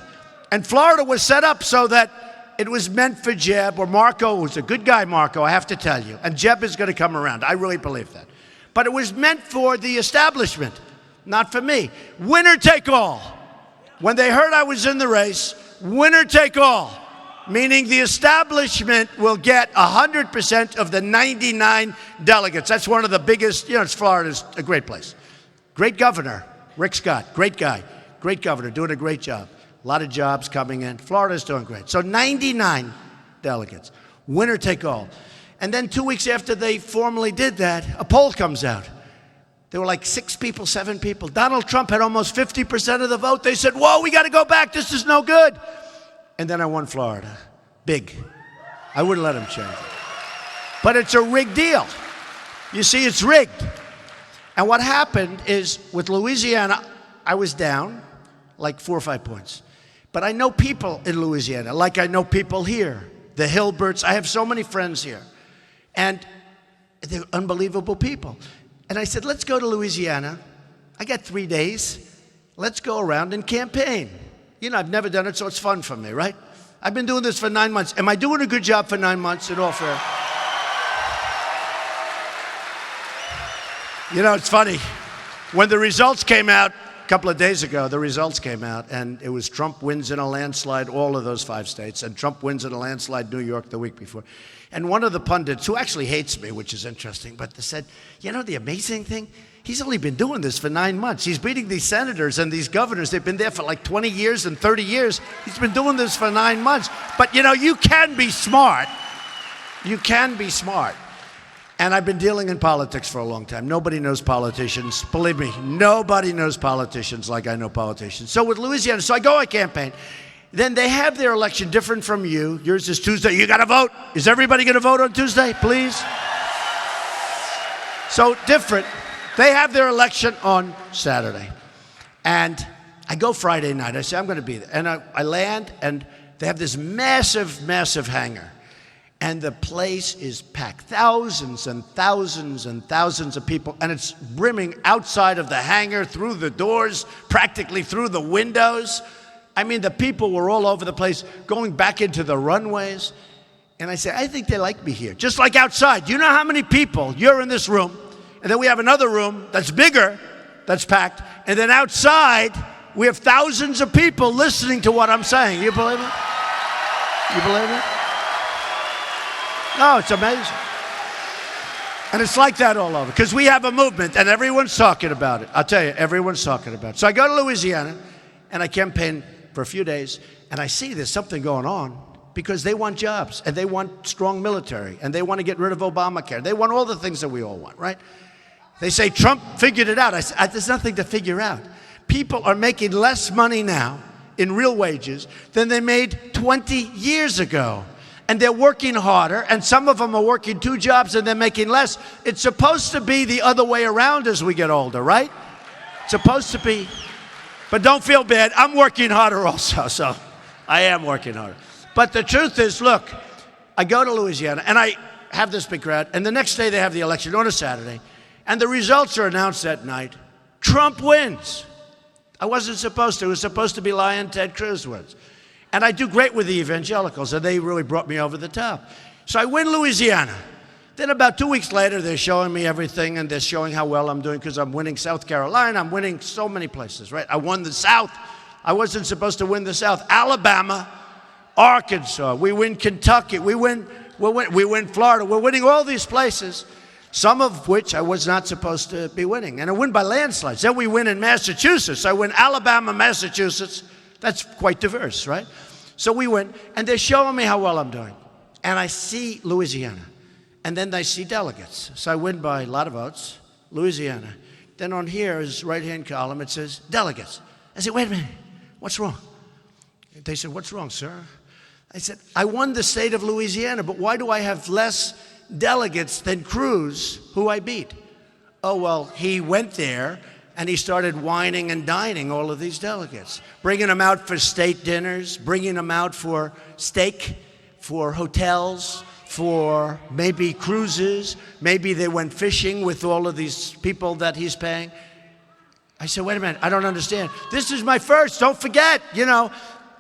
And Florida was set up so that it was meant for Jeb or Marco, who's a good guy, Marco, I have to tell you. And Jeb is going to come around. I really believe that. But it was meant for the establishment, not for me. Winner take all. When they heard I was in the race, winner take all. Meaning the establishment will get 100% of the 99 delegates. That's one of the biggest, you know, Florida's a great place. Great governor, Rick Scott, great guy, great governor, doing a great job. A lot of jobs coming in. Florida's doing great. So 99 delegates, winner take all. And then 2 weeks after they formally did that, a poll comes out. There were like 6 people, 7 people. Donald Trump had almost 50% of the vote. They said, whoa, we got to go back. This is no good. And then I won Florida. Big. I wouldn't let him change it. But it's a rigged deal. You see, it's rigged. And what happened is with Louisiana, I was down like 4 or 5 points. But I know people in Louisiana, like I know people here the Hilberts. I have so many friends here. And they're unbelievable people. And I said, let's go to Louisiana. I got 3 days. Let's go around and campaign. You know, I've never done it, so it's fun for me, right? I've been doing this for 9 months. Am I doing a good job for 9 months at all fair? You know, it's funny. When the results came out a couple of days ago, the results came out, and it was Trump wins in a landslide, all of those 5 states, and Trump wins in a landslide, New York, the week before. And one of the pundits, who actually hates me, which is interesting, but they said, you know, the amazing thing? He's only been doing this for 9 months. He's beating these senators and these governors. They've been there for like 20 years and 30 years. He's been doing this for 9 months. But, you know, you can be smart. You can be smart. And I've been dealing in politics for a long time. Nobody knows politicians. Believe me, nobody knows politicians like I know politicians. So with Louisiana, so I go, I campaign. Then they have their election different from you. Yours is Tuesday. You got to vote. Is everybody going to vote on Tuesday, please? So different. They have their election on Saturday. And I go Friday night. I say, I'm going to be there. And I land, and they have this massive, massive hangar. And the place is packed. Thousands and thousands and thousands of people. And it's brimming outside of the hangar, through the doors, practically through the windows. I mean, the people were all over the place, going back into the runways. And I say, I think they like me here. Just like outside. You know how many people, you're in this room, and then we have another room that's bigger, that's packed. And then outside, we have thousands of people listening to what I'm saying. You believe it? You believe it? No, it's amazing. And it's like that all over. Because we have a movement, and everyone's talking about it. I'll tell you, everyone's talking about it. So I go to Louisiana, and I campaign for a few days, and I see there's something going on, because they want jobs, and they want strong military, and they want to get rid of Obamacare. They want all the things that we all want, right? They say Trump figured it out. I said, there's nothing to figure out. People are making less money now in real wages than they made 20 years ago. And they're working harder, and some of them are working 2 jobs and they're making less. It's supposed to be the other way around as we get older, right? It's supposed to be. But don't feel bad. I'm working harder also, so I am working harder. But the truth is, look, I go to Louisiana, and I have this big crowd, and the next day they have the election on a Saturday, and the results are announced that night. Trump wins. I wasn't supposed to. It was supposed to be Lion Ted Cruz wins. And I do great with the evangelicals, and they really brought me over the top. So I win Louisiana. Then about 2 weeks later, they're showing me everything, and they're showing how well I'm doing, because I'm winning South Carolina. I'm winning so many places, right? I won the South. I wasn't supposed to win the South. Alabama, Arkansas. We win Kentucky. We win Florida. We're winning all these places, some of which I was not supposed to be winning. And I win by landslides. Then we win in Massachusetts. I win Alabama, Massachusetts. That's quite diverse, right? So we win, and they're showing me how well I'm doing. And I see Louisiana, and then I see delegates. So I win by a lot of votes, Louisiana. Then on here is right-hand column, it says delegates. I said, wait a minute, what's wrong? They said, what's wrong, sir? I said, I won the state of Louisiana, but why do I have less delegates than Cruz, who I beat? Oh, well, he went there, and he started wining and dining all of these delegates, bringing them out for state dinners, bringing them out for steak, for hotels, for maybe cruises. Maybe they went fishing with all of these people that he's paying. I said, wait a minute, I don't understand. This is my first, don't forget, you know.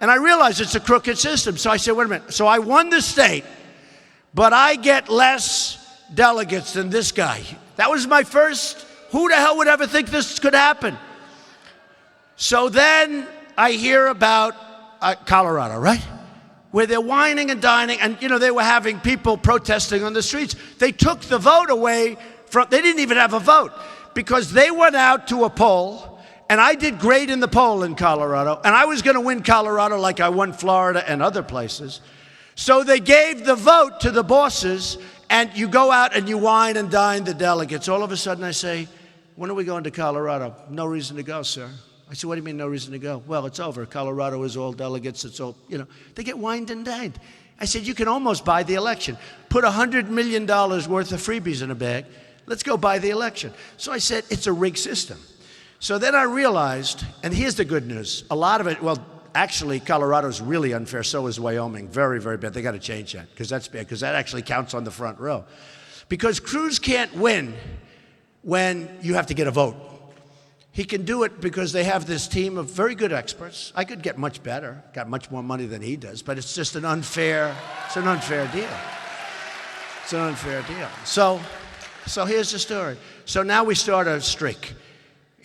And I realized it's a crooked system. So I said, wait a minute. So I won the state, but I get less delegates than this guy. That was my first. Who the hell would ever think this could happen? So then I hear about Colorado, right? Where they're whining and dining, and, you know, they were having people protesting on the streets. They took the vote away from, they didn't even have a vote, because they went out to a poll, and I did great in the poll in Colorado, and I was going to win Colorado like I won Florida and other places. So they gave the vote to the bosses, and you go out and you wine and dine the delegates. All of a sudden I say, when are we going to Colorado? No reason to go, sir. I said, what do you mean no reason to go? Well, it's over. Colorado is all delegates. It's all, you know, they get wined and dined. I said, you can almost buy the election. Put $100 million worth of freebies in a bag. Let's go buy the election. So I said, it's a rigged system. So then I realized, and here's the good news. A lot of it, well, actually, Colorado's really unfair. So is Wyoming. Very, very bad. They got to change that because that's bad, because that actually counts on the front row. Because Cruz can't win when you have to get a vote. He can do it because they have this team of very good experts. I could get much better, got much more money than he does, but it's just an unfair deal. It's an unfair deal. So here's the story. So now we start a streak,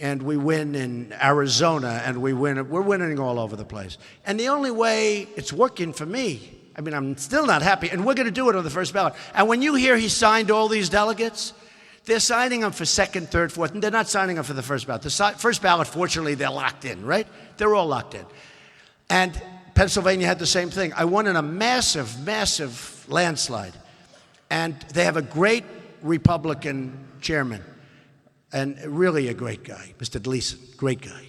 and we win in Arizona, and we're winning all over the place. And the only way it's working for me, I mean, I'm still not happy, and we're going to do it on the first ballot. And when you hear he signed all these delegates, they're signing them for second, third, fourth, and they're not signing them for the first ballot. The first ballot, fortunately, they're locked in, right? They're all locked in. And Pennsylvania had the same thing. I won in a massive, massive landslide. And they have a great Republican chairman, and really a great guy, Mr. Gleason, great guy.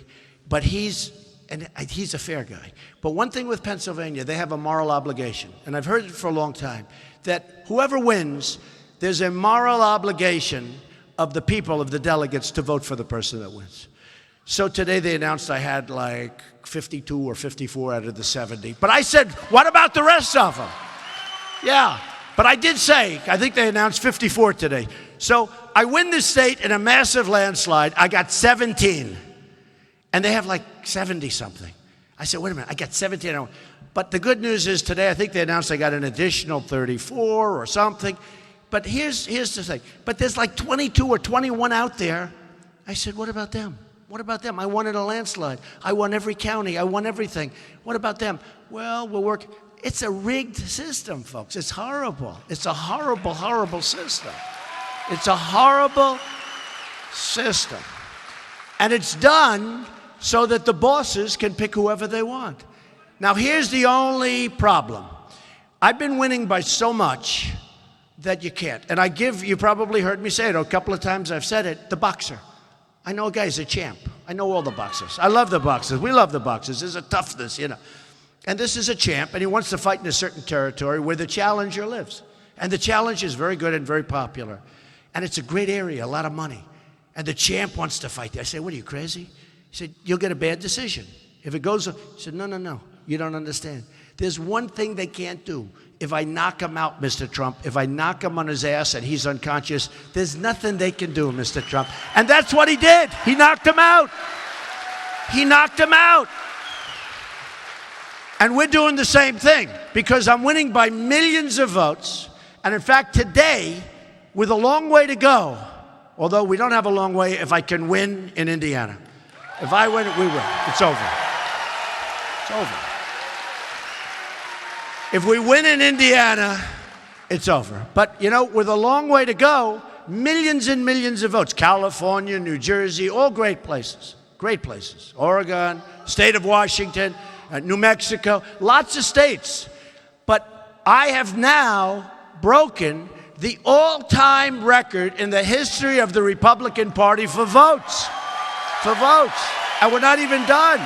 But he's a fair guy. But one thing with Pennsylvania, they have a moral obligation, and I've heard it for a long time, that whoever wins, there's a moral obligation of the people, of the delegates, to vote for the person that wins. So today they announced I had like 52 or 54 out of the 70. But I said, what about the rest of them? Yeah, but I did say, I think they announced 54 today. So I win this state in a massive landslide. I got 17. And they have like 70-something. I said, wait a minute, I got 17. But the good news is today, I think they announced I got an additional 34 or something. But here's the thing. But there's like 22 or 21 out there. I said, what about them? What about them? I won in a landslide. I won every county. I won everything. What about them? Well, we'll work. It's a rigged system, folks. It's horrible. It's a horrible, horrible system. It's a horrible system. And it's done so that the bosses can pick whoever they want. Now, here's the only problem. I've been winning by so much that you can't. And you probably heard me say it a couple of times. I've said it, the boxer. I know a guy's a champ. I know all the boxers. I love the boxers. We love the boxers. There's a toughness, you know. And this is a champ, and he wants to fight in a certain territory where the challenger lives. And the challenge is very good and very popular. And it's a great area, a lot of money. And the champ wants to fight there. I say, what, are you crazy? He said, you'll get a bad decision. If it goes, he said, no, you don't understand. There's one thing they can't do. If I knock him out, Mr. Trump, if I knock him on his ass and he's unconscious, there's nothing they can do, Mr. Trump. And that's what he did. He knocked him out. He knocked him out. And we're doing the same thing because I'm winning by millions of votes. And in fact, today, with a long way to go, although we don't have a long way, if I can win in Indiana. If I win, we win. It's over. It's over. If we win in Indiana, it's over. But, you know, with a long way to go, millions and millions of votes. California, New Jersey, all great places. Great places. Oregon, state of Washington, New Mexico, lots of states. But I have now broken the all-time record in the history of the Republican Party for votes. For votes. And we're not even done.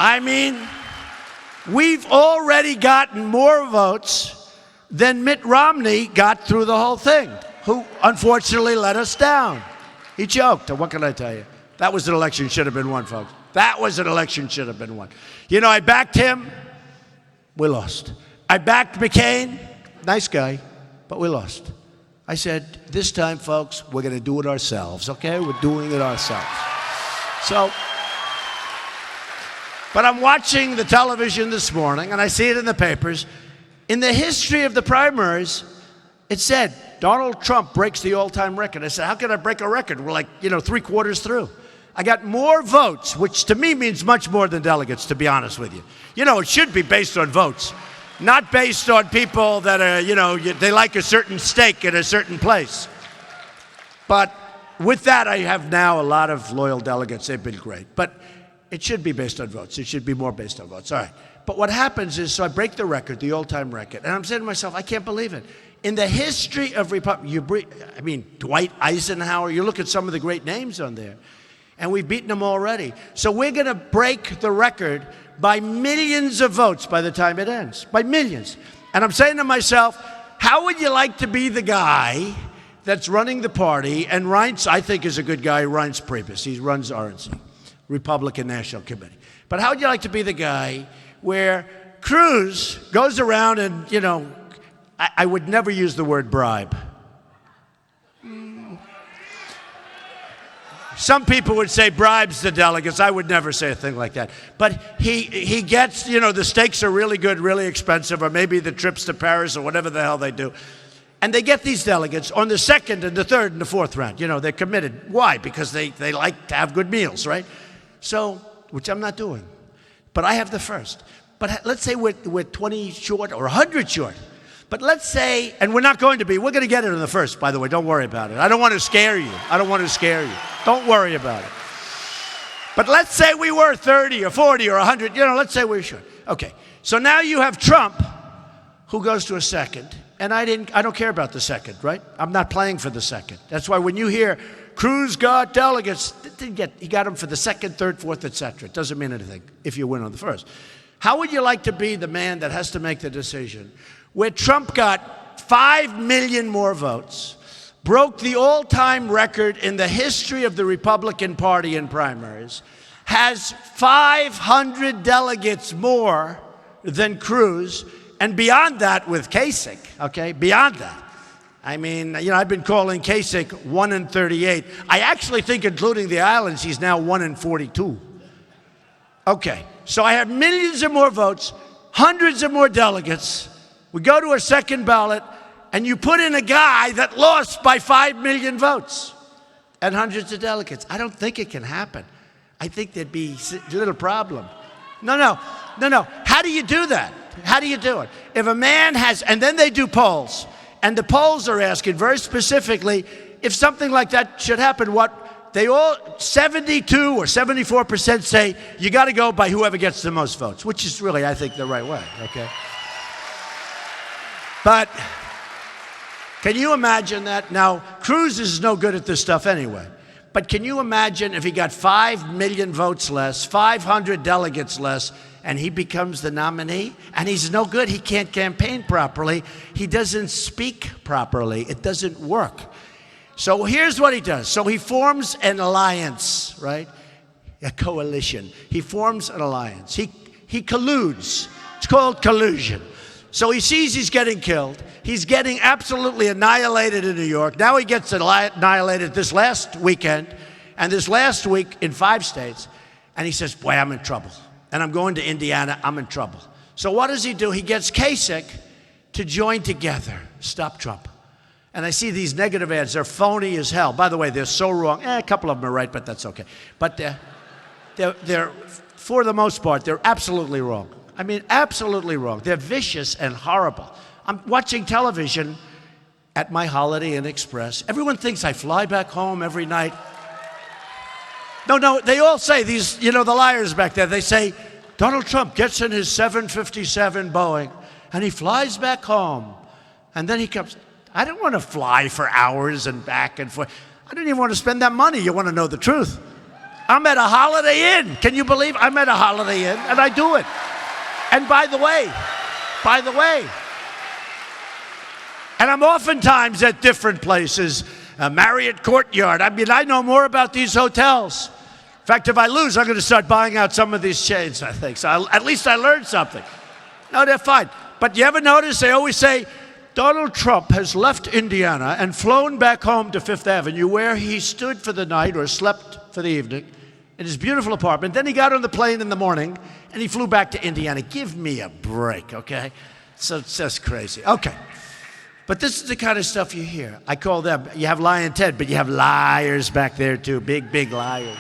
I mean, we've already gotten more votes than Mitt Romney got through the whole thing, who unfortunately let us down. He choked. What can I tell you? That was an election should have been won, folks. That was an election should have been won. You know, I backed him. We lost. I backed McCain. Nice guy, but we lost. I said, this time, folks, we're going to do it ourselves, okay? We're doing it ourselves. So, but I'm watching the television this morning, and I see it in the papers. In the history of the primaries, it said, Donald Trump breaks the all-time record. I said, how can I break a record? We're like, 3/4 through. I got more votes, which to me means much more than delegates, to be honest with you. It should be based on votes, not based on people that are, they like a certain steak in a certain place. But with that, I have now a lot of loyal delegates. They've been great. But it should be based on votes. It should be more based on votes. All right. But what happens is, so I break the record, the all-time record, and I'm saying to myself, I can't believe it. In the history of Dwight Eisenhower, you look at some of the great names on there, and we've beaten them already. So we're going to break the record by millions of votes by the time it ends, by millions. And I'm saying to myself, how would you like to be the guy that's running the party? And Reince, I think, is a good guy, Reince Priebus. He runs RNC. Republican National Committee. But how would you like to be the guy where Cruz goes around and, you know, I would never use the word bribe. Some people would say bribes the delegates. I would never say a thing like that. But he gets, you know, the steaks are really good, really expensive, or maybe the trips to Paris or whatever the hell they do. And they get these delegates on the second and the third and the fourth round. You know, they're committed. Why? Because they like to have good meals, right? So, which I'm not doing. But I have the first. But let's say we're 20 short or 100 short. But let's say, and we're not going to be, we're going to get it in the first, by the way. Don't worry about it. I don't want to scare you. I don't want to scare you. Don't worry about it. But let's say we were 30 or 40 or 100. You know, let's say we should. Okay. So now you have Trump, who goes to a second. And I don't care about the second, right? I'm not playing for the second. That's why when you hear Cruz got delegates, he got them for the second, third, fourth, etc. It doesn't mean anything if you win on the first. How would you like to be the man that has to make the decision where Trump got 5 million more votes, broke the all-time record in the history of the Republican Party in primaries, has 500 delegates more than Cruz, and beyond that with Kasich, okay, beyond that. I mean, you know, I've been calling Kasich 1 in 38. I actually think, including the islands, he's now 1 in 42. Okay, so I have millions of more votes, hundreds of more delegates. We go to a second ballot, and you put in a guy that lost by 5 million votes and hundreds of delegates. I don't think it can happen. I think there'd be a little problem. No. How do you do that? How do you do it? If a man has, and then they do polls, and the polls are asking very specifically, if something like that should happen, what they all, 72 or 74% say, you got to go by whoever gets the most votes, which is really, I think, the right way, okay? But can you imagine that? Now, Cruz is no good at this stuff anyway. But can you imagine if he got 5 million votes less, 500 delegates less, and he becomes the nominee? And he's no good. He can't campaign properly. He doesn't speak properly. It doesn't work. So here's what he does. So he forms an alliance, right? A coalition. He forms an alliance. He colludes. It's called collusion. So he sees he's getting killed. He's getting absolutely annihilated in New York. Now he gets annihilated this last weekend and this last week in 5 states. And he says, boy, I'm in trouble. And I'm going to Indiana. I'm in trouble. So what does he do? He gets Kasich to join together. Stop Trump. And I see these negative ads. They're phony as hell. By the way, they're so wrong. A couple of them are right, but that's okay. But they're for the most part, they're absolutely wrong. I mean, absolutely wrong. They're vicious and horrible. I'm watching television at my Holiday Inn Express. Everyone thinks I fly back home every night. No, they all say, these, you know, the liars back there, they say, Donald Trump gets in his 757 Boeing and he flies back home. And then he comes, I don't want to fly for hours and back and forth. I don't even want to spend that money. You want to know the truth? I'm at a Holiday Inn. Can you believe I'm at a Holiday Inn and I do it? And by the way, and I'm oftentimes at different places, Marriott Courtyard. I mean, I know more about these hotels. In fact, if I lose, I'm going to start buying out some of these chains, I think. So at least I learned something. No, they're fine. But you ever notice they always say, Donald Trump has left Indiana and flown back home to Fifth Avenue, where he stood for the night or slept for the evening in his beautiful apartment. Then he got on the plane in the morning and he flew back to Indiana. Give me a break, okay? So it's just crazy. Okay. But this is the kind of stuff you hear. I call them, you have Lion Ted, but you have liars back there too. Big, big liars.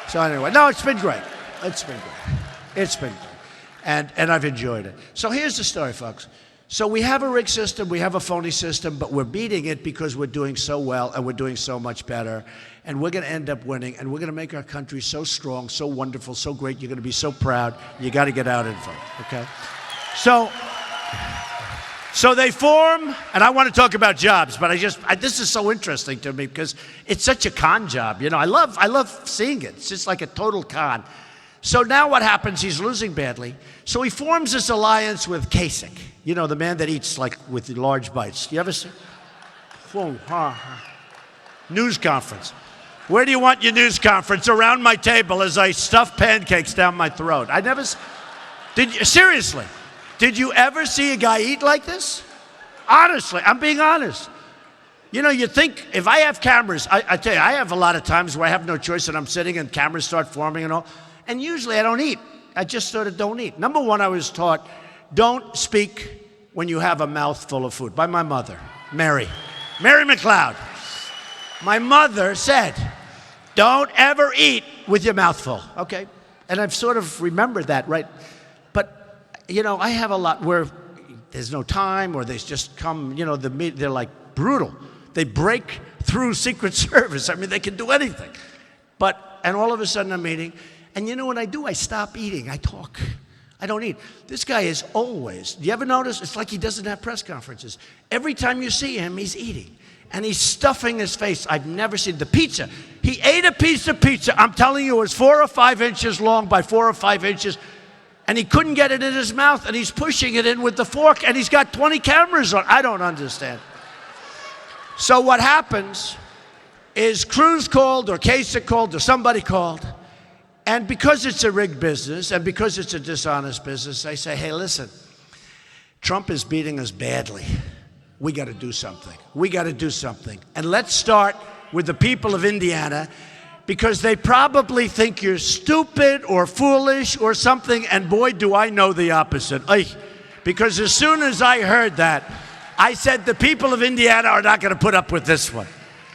So anyway, no, it's been great. It's been great. It's been great. And I've enjoyed it. So here's the story, folks. So we have a rigged system, we have a phony system, but we're beating it because we're doing so well and we're doing so much better. And we're going to end up winning, and we're going to make our country so strong, so wonderful, so great. You're going to be so proud. You got to get out and vote, okay? So they form, and I want to talk about jobs, but this is so interesting to me because it's such a con job. You know, I love seeing it. It's just like a total con. So now what happens? He's losing badly. So he forms this alliance with Kasich. You know, the man that eats like with the large bites. You ever see? News conference. Where do you want your news conference? Around my table as I stuff pancakes down my throat. I never, seriously, did you ever see a guy eat like this? Honestly, I'm being honest. You know, you think, if I have cameras, I tell you, I have a lot of times where I have no choice and I'm sitting and cameras start forming and all. And usually I don't eat. I just sort of don't eat. Number one, I was taught, don't speak when you have a mouthful of food, by my mother, Mary McLeod. My mother said, don't ever eat with your mouth full, okay? And I've sort of remembered that, right? But, you know, I have a lot where there's no time or they just come, you know, they're like brutal. They break through Secret Service. I mean, they can do anything. And all of a sudden I'm eating. And you know what I do? I stop eating. I talk. I don't eat. This guy is always, do you ever notice? It's like he doesn't have press conferences. Every time you see him, he's eating. And he's stuffing his face. I've never seen the pizza. He ate a piece of pizza. I'm telling you, it was 4 or 5 inches long by 4 or 5 inches. And he couldn't get it in his mouth. And he's pushing it in with the fork. And he's got 20 cameras on. I don't understand. So what happens is Cruz called or Kasich called or somebody called. And because it's a rigged business and because it's a dishonest business, I say, hey, listen, Trump is beating us badly. We got to do something. We got to do something. And let's start with the people of Indiana because they probably think you're stupid or foolish or something. And boy, do I know the opposite. Because as soon as I heard that, I said the people of Indiana are not going to put up with this one.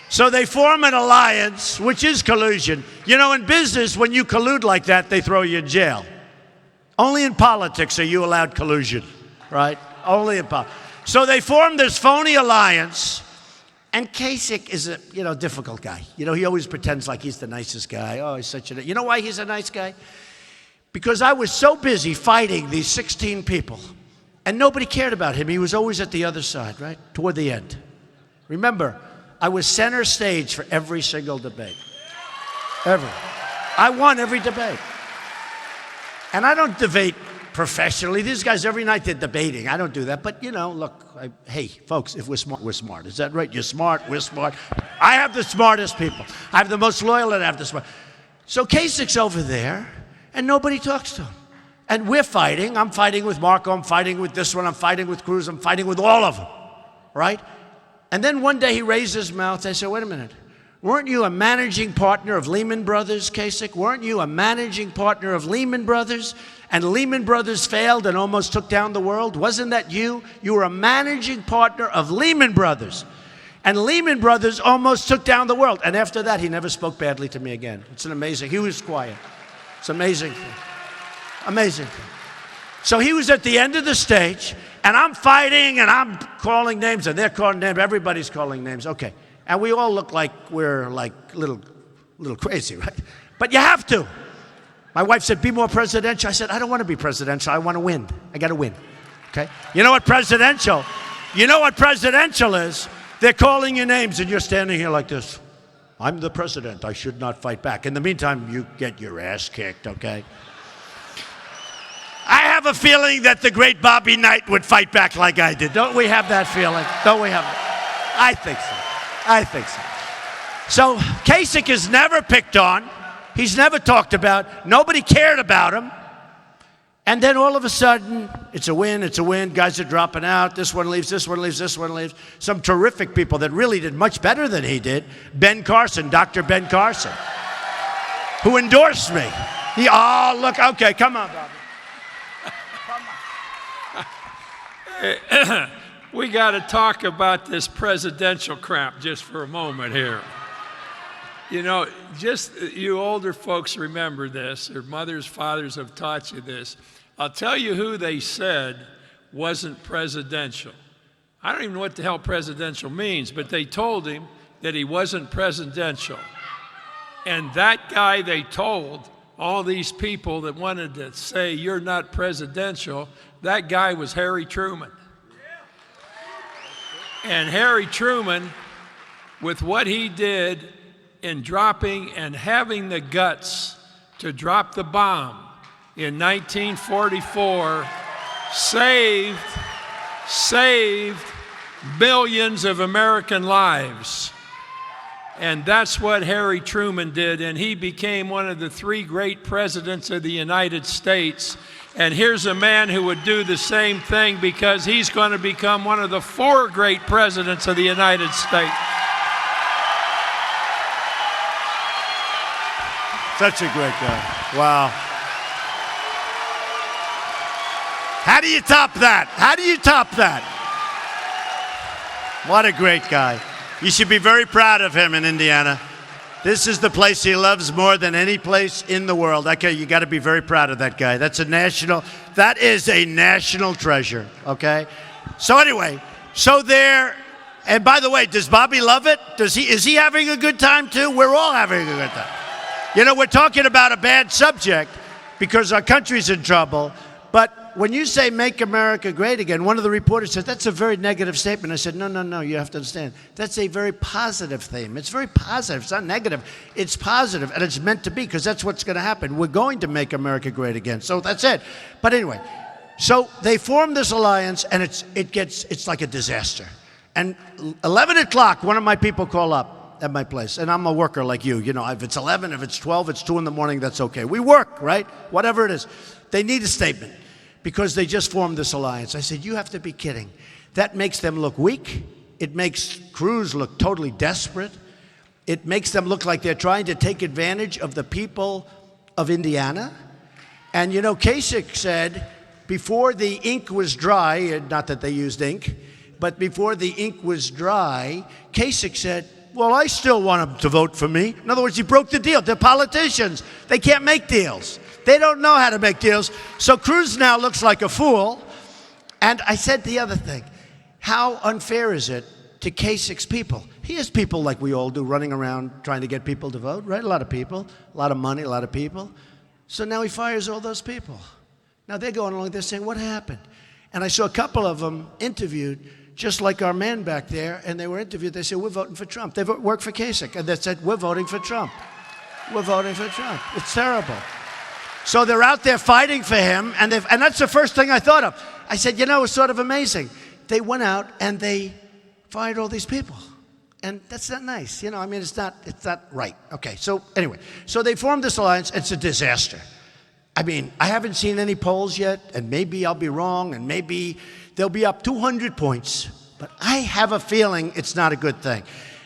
So they form an alliance, which is collusion. You know, in business, when you collude like that, they throw you in jail. Only in politics are you allowed collusion, right? Only in politics. So they form this phony alliance, and Kasich is a, you know, difficult guy. You know, he always pretends like he's the nicest guy. Oh, he's such a, you know why he's a nice guy? Because I was so busy fighting these 16 people, and nobody cared about him. He was always at the other side, right? Toward the end. Remember, I was center stage for every single debate. Ever. I won every debate. And I don't debate professionally. These guys, every night they're debating. I don't do that. But, you know, look, hey, folks, if we're smart, we're smart. Is that right? You're smart, we're smart. I have the smartest people. I have the most loyal and I have the smart. So Kasich's over there, and nobody talks to him. And we're fighting. I'm fighting with Marco. I'm fighting with this one. I'm fighting with Cruz. I'm fighting with all of them, right? And then one day he raised his mouth. I said, wait a minute. Weren't you a managing partner of Lehman Brothers, Kasich? Weren't you a managing partner of Lehman Brothers? And Lehman Brothers failed and almost took down the world. Wasn't that you? You were a managing partner of Lehman Brothers. And Lehman Brothers almost took down the world. And after that, he never spoke badly to me again. It's an amazing, he was quiet. It's an amazing thing. Amazing thing. So he was at the end of the stage, and I'm fighting, and I'm calling names, and they're calling names. Everybody's calling names. Okay. And we all look like we're like little crazy, right? But you have to. My wife said, be more presidential. I said, I don't want to be presidential. I want to win. I got to win. Okay? You know what presidential is? They're calling your names, and you're standing here like this. I'm the president. I should not fight back. In the meantime, you get your ass kicked, okay? I have a feeling that the great Bobby Knight would fight back like I did. Don't we have that feeling? Don't we have that? I think so. I think so. So Kasich is never picked on. He's never talked about. Nobody cared about him. And then all of a sudden, it's a win, it's a win. Guys are dropping out. This one leaves, this one leaves, this one leaves. Some terrific people that really did much better than he did. Ben Carson, Dr. Ben Carson, who endorsed me. Oh, look, okay, come on, Bobby. We got to talk about this presidential crap just for a moment here. You know, just you older folks remember this, or mothers, fathers have taught you this. I'll tell you who they said wasn't presidential. I don't even know what the hell presidential means, but they told him that he wasn't presidential. And that guy they told, all these people that wanted to say you're not presidential, that guy was Harry Truman. And Harry Truman, with what he did in dropping and having the guts to drop the bomb in 1944, saved millions of American lives. And that's what Harry Truman did, and he became one of the 3 great presidents of the United States. And here's a man who would do the same thing, because he's going to become one of the 4 great presidents of the United States. Such a great guy. Wow. How do you top that? How do you top that? What a great guy. You should be very proud of him in Indiana. This is the place he loves more than any place in the world. Okay, you got to be very proud of that guy. That is a national treasure, okay? So anyway, and by the way, does Bobby love it? Is he having a good time too? We're all having a good time. You know, we're talking about a bad subject because our country's in trouble. But when you say make America great again, one of the reporters said, that's a very negative statement. I said, no, you have to understand. That's a very positive theme. It's very positive. It's not negative. It's positive, and it's meant to be, because that's what's going to happen. We're going to make America great again. So that's it. But anyway, so they formed this alliance, and it's like a disaster. And 11 o'clock, one of my people call up at my place, and I'm a worker like you. You know, if it's 11, if it's 12, it's 2 in the morning, that's okay. We work, right? Whatever it is. They need a statement, because they just formed this alliance. I said, you have to be kidding. That makes them look weak. It makes Cruz look totally desperate. It makes them look like they're trying to take advantage of the people of Indiana. And you know, Kasich said, before the ink was dry, not that they used ink, but before the ink was dry, Kasich said, well, I still want them to vote for me. In other words, he broke the deal. They're politicians. They can't make deals. They don't know how to make deals. So Cruz now looks like a fool. And I said the other thing. How unfair is it to Kasich's people? He has people like we all do running around trying to get people to vote, right? A lot of people, a lot of money, a lot of people. So now he fires all those people. Now they're going along, they're saying, what happened? And I saw a couple of them interviewed, just like our man back there, and they were interviewed. They said, we're voting for Trump. They worked for Kasich, and they said, we're voting for Trump. We're voting for Trump. It's terrible. So they're out there fighting for him, and that's the first thing I thought of. I said, you know, it's sort of amazing. They went out and they fired all these people. And that's not nice. You know, I mean, it's not right. Okay, so anyway, so they formed this alliance. It's a disaster. I mean, I haven't seen any polls yet, and maybe I'll be wrong, and maybe they'll be up 200 points. But I have a feeling it's not a good thing.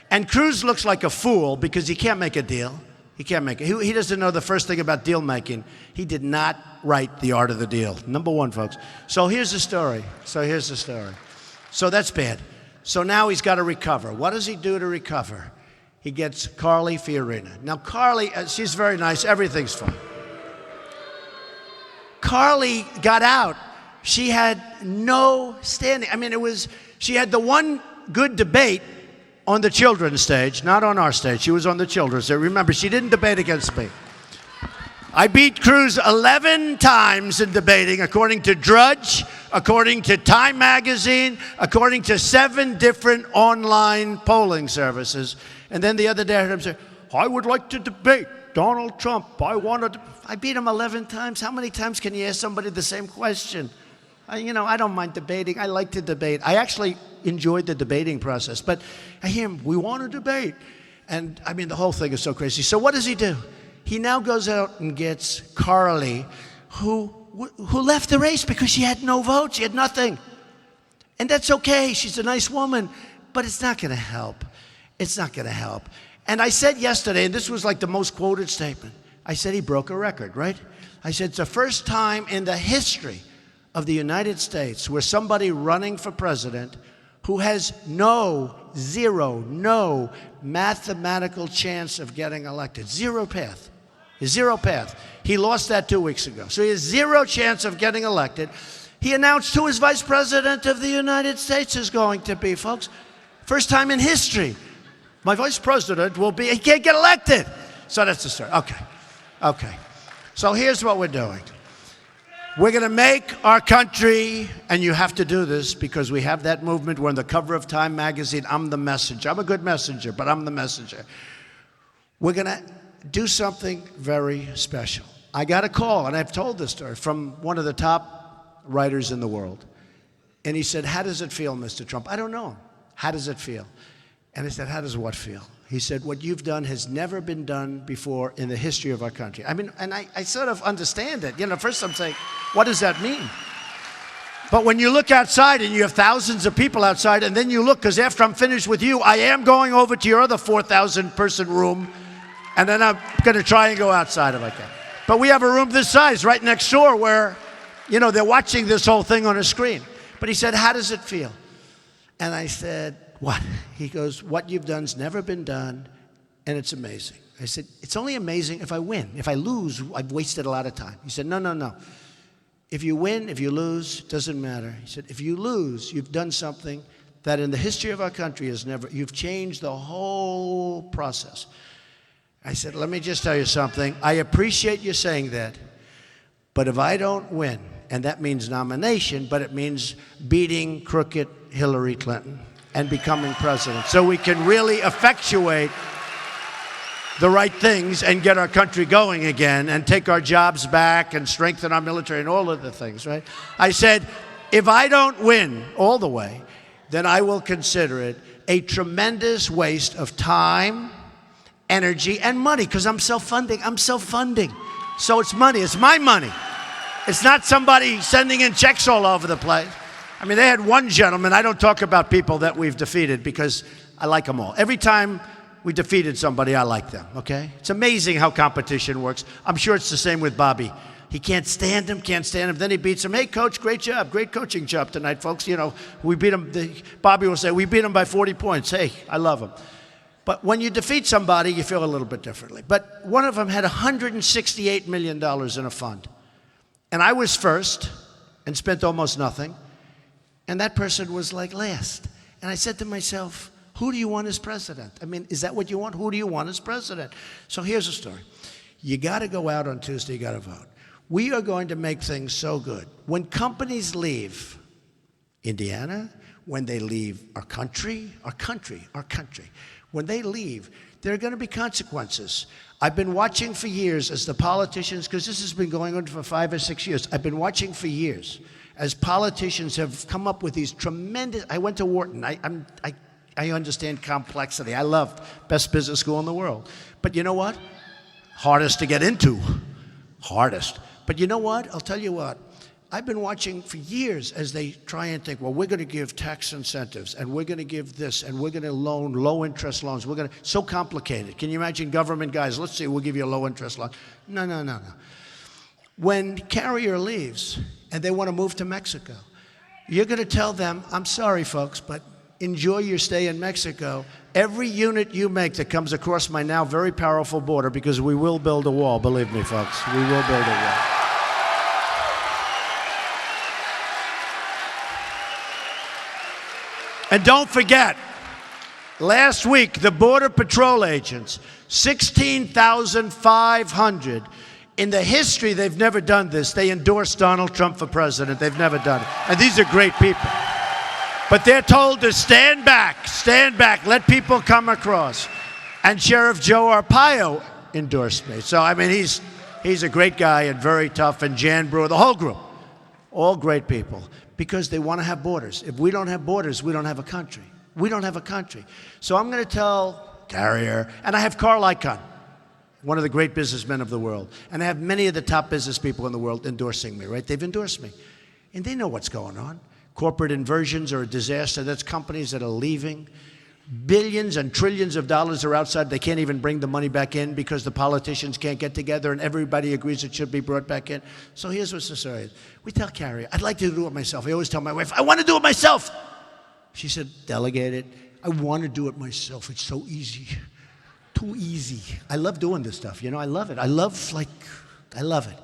And Cruz looks like a fool because he can't make a deal. He can't make it. He doesn't know the first thing about deal making. He did not write The Art of the Deal. Number one, folks. So here's the story. So that's bad. So now he's got to recover. What does he do to recover? He gets Carly Fiorina. Now, Carly, she's very nice. Everything's fine. Carly got out. She had no standing. I mean, she had the one good debate on the children's stage, not on our stage. She was on the children's stage. Remember, she didn't debate against me. I beat Cruz 11 times in debating, according to Drudge, according to Time Magazine, according to 7 different online polling services. And then the other day I heard him say, I would like to debate Donald Trump. I beat him 11 times. How many times can you ask somebody the same question? I don't mind debating. I like to debate. I actually enjoyed the debating process. But I hear him, we want to debate. And I mean, the whole thing is so crazy. So what does he do? He now goes out and gets Carly, who left the race because she had no votes. She had nothing. And that's okay. She's a nice woman. But it's not going to help. It's not going to help. And I said yesterday, and this was like the most quoted statement, I said he broke a record, right? I said it's the first time in the history of the United States where somebody running for president who has no mathematical chance of getting elected. Zero path. Zero path. He lost that 2 weeks ago. So he has zero chance of getting elected. He announced who his vice president of the United States is going to be, folks. First time in history. My vice president will be, he can't get elected. So that's the story. Okay. So here's what we're doing. We're going to make our country, and you have to do this because we have that movement. We're on the cover of Time Magazine. I'm the messenger. I'm a good messenger, but I'm the messenger. We're going to do something very special. I got a call, and I've told this story, from one of the top writers in the world. And he said, how does it feel, Mr. Trump? I don't know him. How does it feel? And I said, how does what feel? He said, what you've done has never been done before in the history of our country. I mean, and I sort of understand it. You know, first I'm saying, what does that mean? But when you look outside and you have thousands of people outside, and then you look, because after I'm finished with you, I am going over to your other 4,000 person room, and then I'm going to try and go outside if I can. But we have a room this size right next door where, you know, they're watching this whole thing on a screen. But he said, how does it feel? And I said, what? He goes, what you've done's never been done, and it's amazing. I said, it's only amazing if I win. If I lose, I've wasted a lot of time. He said, no, no, no. If you win, if you lose, it doesn't matter. He said, if you lose, you've done something that in the history of our country has never, you've changed the whole process. I said, let me just tell you something. I appreciate you saying that, but if I don't win, and that means nomination, but it means beating crooked Hillary Clinton and becoming president, so we can really effectuate the right things and get our country going again and take our jobs back and strengthen our military and all of the things, right? I said, if I don't win all the way, then I will consider it a tremendous waste of time, energy, and money, because I'm self-funding. I'm self-funding. So it's money. It's my money. It's not somebody sending in checks all over the place. I mean, they had one gentleman. I don't talk about people that we've defeated because I like them all. Every time we defeated somebody, I like them, okay? It's amazing how competition works. I'm sure it's the same with Bobby. He can't stand him. Then he beats him. Hey, coach, great job. Great coaching job tonight, folks. You know, we beat him. Bobby will say, we beat him by 40 points. Hey, I love him. But when you defeat somebody, you feel a little bit differently. But one of them had $168 million in a fund. And I was first and spent almost nothing. And that person was like last. And I said to myself, who do you want as president? I mean, is that what you want? Who do you want as president? So here's the story. You got to go out on Tuesday, you got to vote. We are going to make things so good. When companies leave Indiana, when they leave our country, when they leave, there are going to be consequences. I've been watching for years as the politicians, because this has been going on for 5 or 6 years. I've been watching for years as politicians have come up with these tremendous. I went to Wharton. I understand complexity. I loved best business school in the world. But you know what? Hardest to get into. Hardest. But you know what? I'll tell you what. I've been watching for years as they try and think, well, we're going to give tax incentives, and we're going to give this, and we're going to loan low-interest loans. We're going to, so complicated. Can you imagine government guys, let's see, we'll give you a low-interest loan. No, no, no, no. When Carrier leaves and they want to move to Mexico, you're going to tell them, I'm sorry, folks, but enjoy your stay in Mexico. Every unit you make that comes across my now very powerful border, because we will build a wall, believe me, folks, we will build a wall. And don't forget, last week, the Border Patrol agents, 16,500. In the history, they've never done this. They endorsed Donald Trump for president. They've never done it. And these are great people. But they're told to stand back, let people come across. And Sheriff Joe Arpaio endorsed me. So, I mean, he's a great guy and very tough. And Jan Brewer, the whole group, all great people. Because they want to have borders. If we don't have borders, we don't have a country. We don't have a country. So I'm going to tell Carrier, and I have Carl Icahn, one of the great businessmen of the world, and I have many of the top business people in the world endorsing me, right? They've endorsed me. And they know what's going on. Corporate inversions are a disaster. That's companies that are leaving. Billions and trillions of dollars are outside. They can't even bring the money back in because the politicians can't get together and everybody agrees it should be brought back in. So here's what's the story. We tell Carrie, I'd like to do it myself. I always tell my wife, I want to do it myself. She said, delegate it. I want to do it myself. It's so easy. Too easy. I love doing this stuff. You know, I love it. I love it.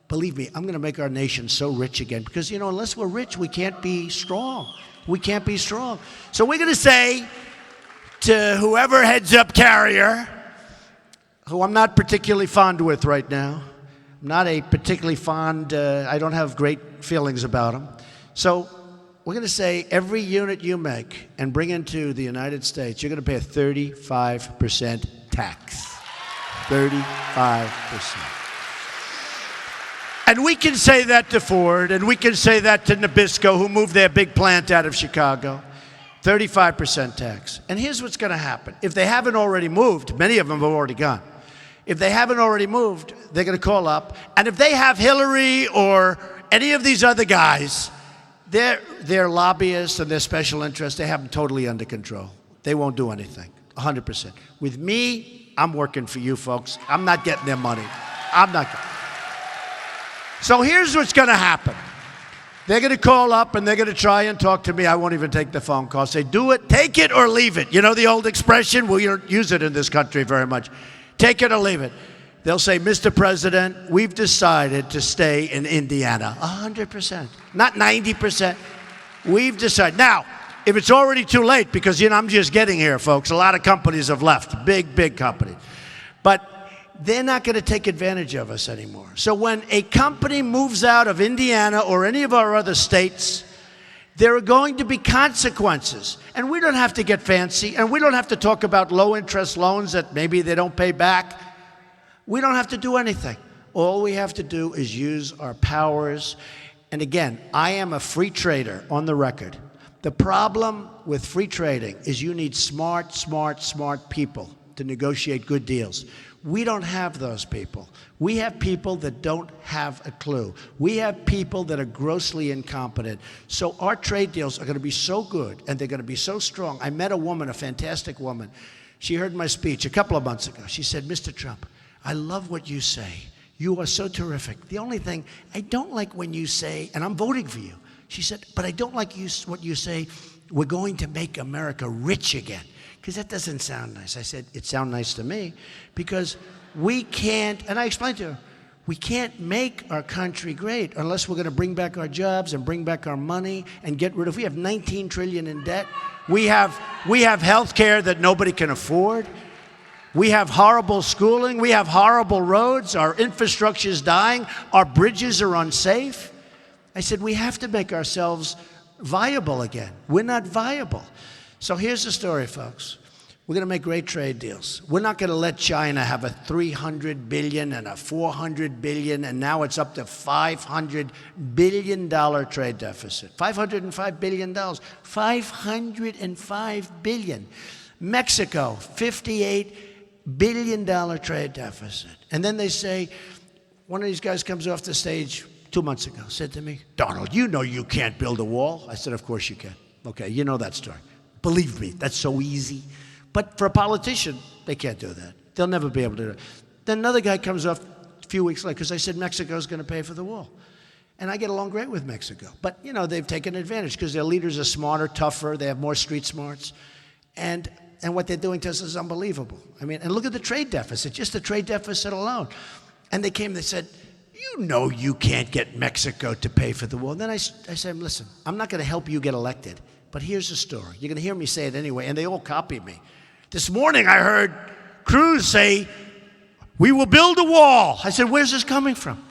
Believe me, I'm going to make our nation so rich again because, you know, unless we're rich, we can't be strong. We can't be strong. So we're going to say to whoever heads up Carrier, who I'm not particularly fond with right now, I'm not a particularly fond, I don't have great feelings about him. So we're going to say every unit you make and bring into the United States, you're going to pay a 35% tax. 35%. And we can say that to Ford, and we can say that to Nabisco, who moved their big plant out of Chicago. 35% tax. And here's what's going to happen. If they haven't already moved, many of them have already gone. If they haven't already moved, they're going to call up. And if they have Hillary or any of these other guys, their lobbyists and their special interests, they have them totally under control. They won't do anything, 100%. With me, I'm working for you folks. I'm not getting their money. I'm not. So here's what's going to happen. They're going to call up and they're going to try and talk to me. I won't even take the phone call. Say, do it, take it or leave it. You know the old expression? We don't use it in this country very much. Take it or leave it. They'll say, Mr. President, we've decided to stay in Indiana. 100%, not 90%. We've decided. Now, if it's already too late, because, I'm just getting here, folks. A lot of companies have left, big companies. But they're not going to take advantage of us anymore. So when a company moves out of Indiana or any of our other states, there are going to be consequences. And we don't have to get fancy, and we don't have to talk about low-interest loans that maybe they don't pay back. We don't have to do anything. All we have to do is use our powers. And again, I am a free trader on the record. The problem with free trading is you need smart people to negotiate good deals. We don't have those people. We have people that don't have a clue. We have people that are grossly incompetent. So our trade deals are going to be so good, and they're going to be so strong. I met a woman, a fantastic woman. She heard my speech a couple of months ago. She said, Mr. Trump, I love what you say. You are so terrific. The only thing, I don't like when you say, and I'm voting for you. She said, but I don't like what you say, we're going to make America rich again. Because that doesn't sound nice. I said, it sounds nice to me, because we can't, and I explained to her, we can't make our country great unless we're going to bring back our jobs and bring back our money and get rid of, we have $19 trillion in debt. We have health care that nobody can afford. We have horrible schooling. We have horrible roads. Our infrastructure is dying. Our bridges are unsafe. I said, we have to make ourselves viable again. We're not viable. So here's the story, folks. We're going to make great trade deals. We're not going to let China have a $300 billion and a $400 billion, and now it's up to $500 billion trade deficit. $505 billion. $505 billion. Mexico, $58 billion trade deficit. And then they say, one of these guys comes off the stage 2 months ago, said to me, Donald, you know you can't build a wall. I said, of course you can. Okay, you know that story. Believe me, that's so easy. But for a politician, they can't do that. They'll never be able to do it. Then another guy comes off a few weeks later, because I said Mexico's going to pay for the wall. And I get along great with Mexico. But, they've taken advantage because their leaders are smarter, tougher, they have more street smarts. And what they're doing to us is unbelievable. I mean, and look at the trade deficit, just the trade deficit alone. And they said, you can't get Mexico to pay for the wall. And then I said, listen, I'm not going to help you get elected. But here's the story. You're going to hear me say it anyway, and they all copy me. This morning I heard Cruz say, we will build a wall. I said, where's this coming from?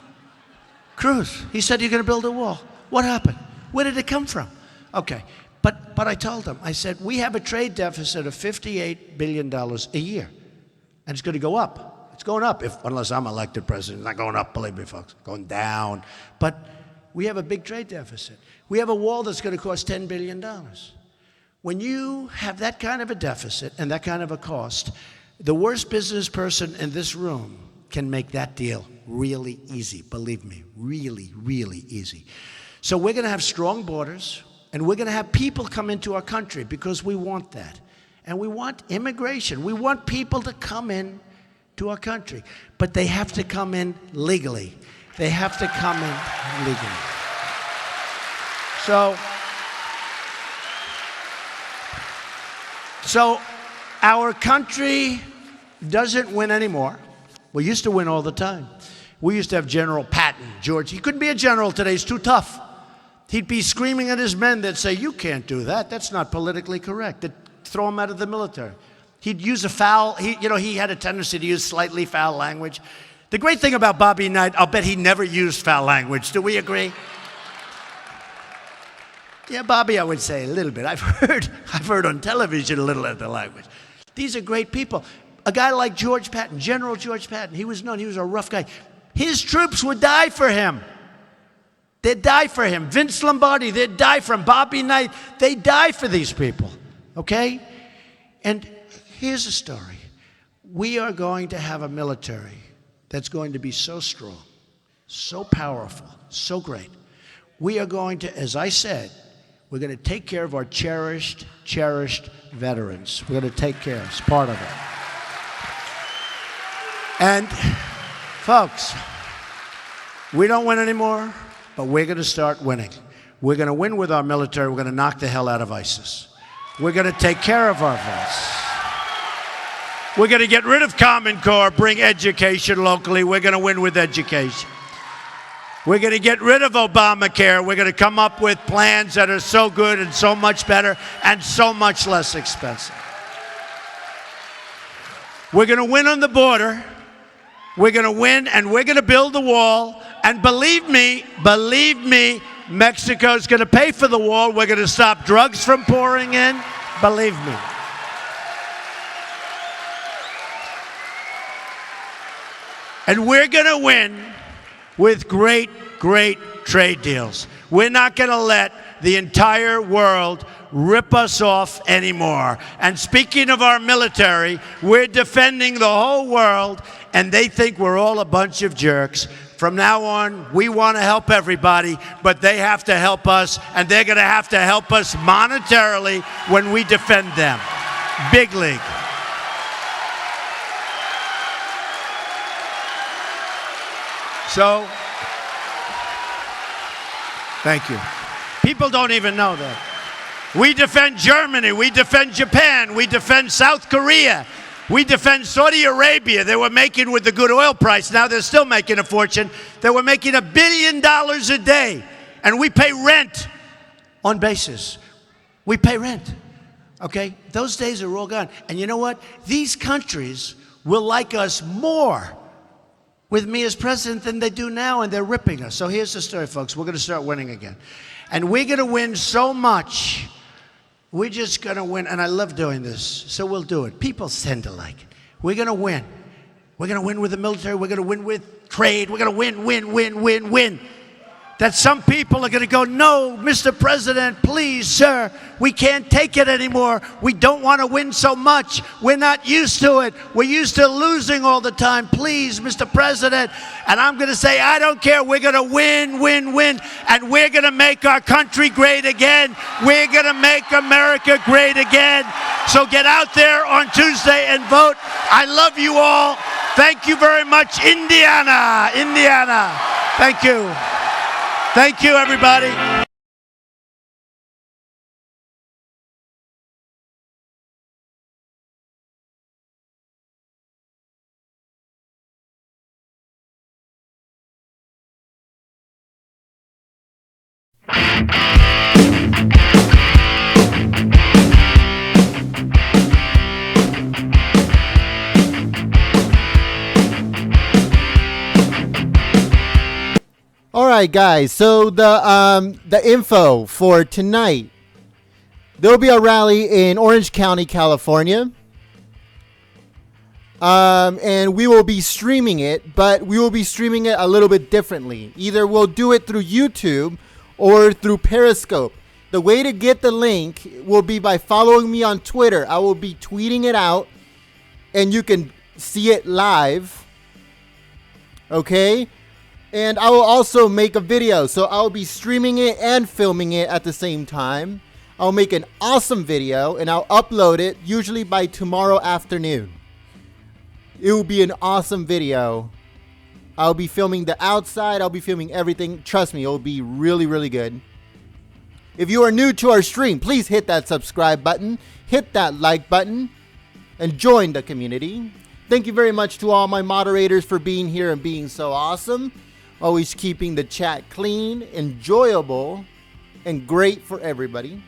Cruz, he said you're going to build a wall. What happened? Where did it come from? Okay, but I told him, I said, we have a trade deficit of $58 billion a year, and it's going to go up. It's going up, unless I'm elected president. It's not going up, believe me, folks. It's going down. But we have a big trade deficit. We have a wall that's going to cost $10 billion. When you have that kind of a deficit and that kind of a cost, the worst business person in this room can make that deal really easy. Believe me, really, really easy. So we're going to have strong borders, and we're going to have people come into our country because we want that. And we want immigration. We want people to come in to our country. But they have to come in legally. They have to come in legally. So our country doesn't win anymore. We used to win all the time. We used to have General Patton, George. He couldn't be a general today. He's too tough. He'd be screaming at his men that say, you can't do that. That's not politically correct. They'd throw him out of the military. He'd use a foul. He had a tendency to use slightly foul language. The great thing about Bobby Knight, I'll bet he never used foul language. Do we agree? Yeah, Bobby, I would say a little bit. I've heard on television a little of the language. These are great people. A guy like George Patton, General George Patton, he was known, he was a rough guy. His troops would die for him. They'd die for him. Vince Lombardi, they'd die for him. Bobby Knight, they'd die for these people. okay? And here's a story. We are going to have a military that's going to be so strong, so powerful, so great. We are going to, as I said, we're going to take care of our cherished veterans. We're going to take care of it. It's part of it. And, folks, we don't win anymore, but we're going to start winning. We're going to win with our military. We're going to knock the hell out of ISIS. We're going to take care of our vets. We're going to get rid of Common Core, bring education locally. We're going to win with education. We're going to get rid of Obamacare. We're going to come up with plans that are so good and so much better and so much less expensive. We're going to win on the border. We're going to win, and we're going to build the wall. And believe me, Mexico's going to pay for the wall. We're going to stop drugs from pouring in. Believe me. And we're going to win with great trade deals. We're not going to let the entire world rip us off anymore. And speaking of our military, we're defending the whole world, and they think we're all a bunch of jerks. From now on, we want to help everybody, but they have to help us, and they're going to have to help us monetarily when we defend them. Big league. So, thank you. People don't even know that. We defend Germany. We defend Japan. We defend South Korea. We defend Saudi Arabia. They were making with the good oil price. Now they're still making a fortune. They were making $1 billion a day. And we pay rent on basis. We pay rent. Okay? Those days are all gone. And you know what? These countries will like us more with me as president than they do now, and they're ripping us. So here's the story, folks. We're going to start winning again. And we're going to win so much. We're just going to win. And I love doing this, so we'll do it. People tend to like it. We're going to win. We're going to win with the military. We're going to win with trade. We're going to win. That some people are going to go, no, Mr. President, please, sir, we can't take it anymore. We don't want to win so much. We're not used to it. We're used to losing all the time. Please, Mr. President. And I'm going to say, I don't care. We're going to win. And we're going to make our country great again. We're going to make America great again. So get out there on Tuesday and vote. I love you all. Thank you very much, Indiana. Thank you. Thank you, everybody. All right, guys. So the info for tonight. There'll be a rally in Orange County, California. And we will be streaming it, but we will be streaming it a little bit differently. Either we'll do it through YouTube or through Periscope. The way to get the link will be by following me on Twitter. I will be tweeting it out, and you can see it live. Okay? And I will also make a video. So I'll be streaming it and filming it at the same time. I'll make an awesome video, and I'll upload it usually by tomorrow afternoon. It will be an awesome video. I'll be filming the outside. I'll be filming everything. Trust me, it will be really, really good. If you are new to our stream, please hit that subscribe button. Hit that like button. And join the community. Thank you very much to all my moderators for being here and being so awesome. Always keeping the chat clean, enjoyable, and great for everybody.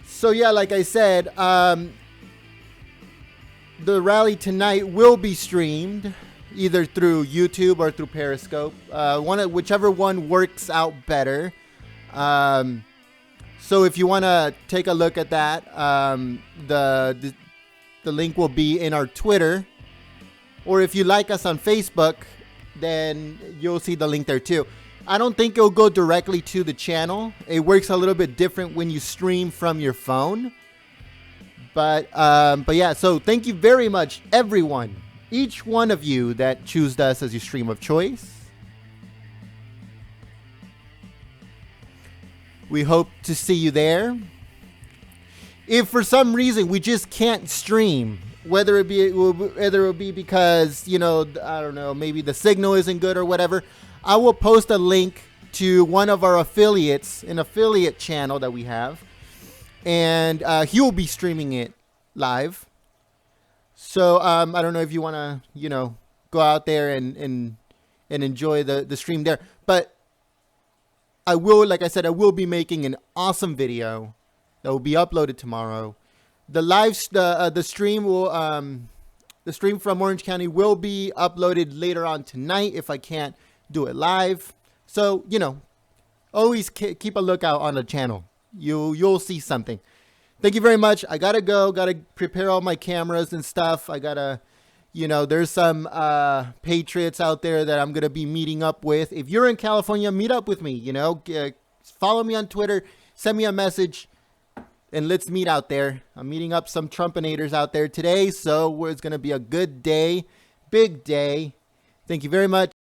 So yeah, like I said, the rally tonight will be streamed either through YouTube or through Periscope. Whichever one works out better. So if you want to take a look at that, the link will be in our Twitter. Or if you like us on Facebook, then you'll see the link there too. I don't think it'll go directly to the channel. It works a little bit different when you stream from your phone. But yeah, so thank you very much, everyone. Each one of you that choose us as your stream of choice. We hope to see you there. If for some reason we just can't stream, whether it be because, you know, I don't know, maybe the signal isn't good or whatever, I will post a link to one of our affiliates, an affiliate channel that we have, and he will be streaming it live. So I don't know if you want to, you know, go out there and enjoy the stream there, but I will, like I said, I will be making an awesome video that will be uploaded tomorrow. The stream will the stream from Orange County will be uploaded later on tonight if I can't do it live. So, you know, always keep a lookout on the channel. You'll see something. Thank you very much. I gotta go. Gotta prepare all my cameras and stuff. I gotta, you know, there's some patriots out there that I'm gonna be meeting up with. If you're in California, meet up with me. You know, follow me on Twitter. Send me a message. And let's meet out there. I'm meeting up some Trumpinators out there today. So it's going to be a good day. Big day. Thank you very much.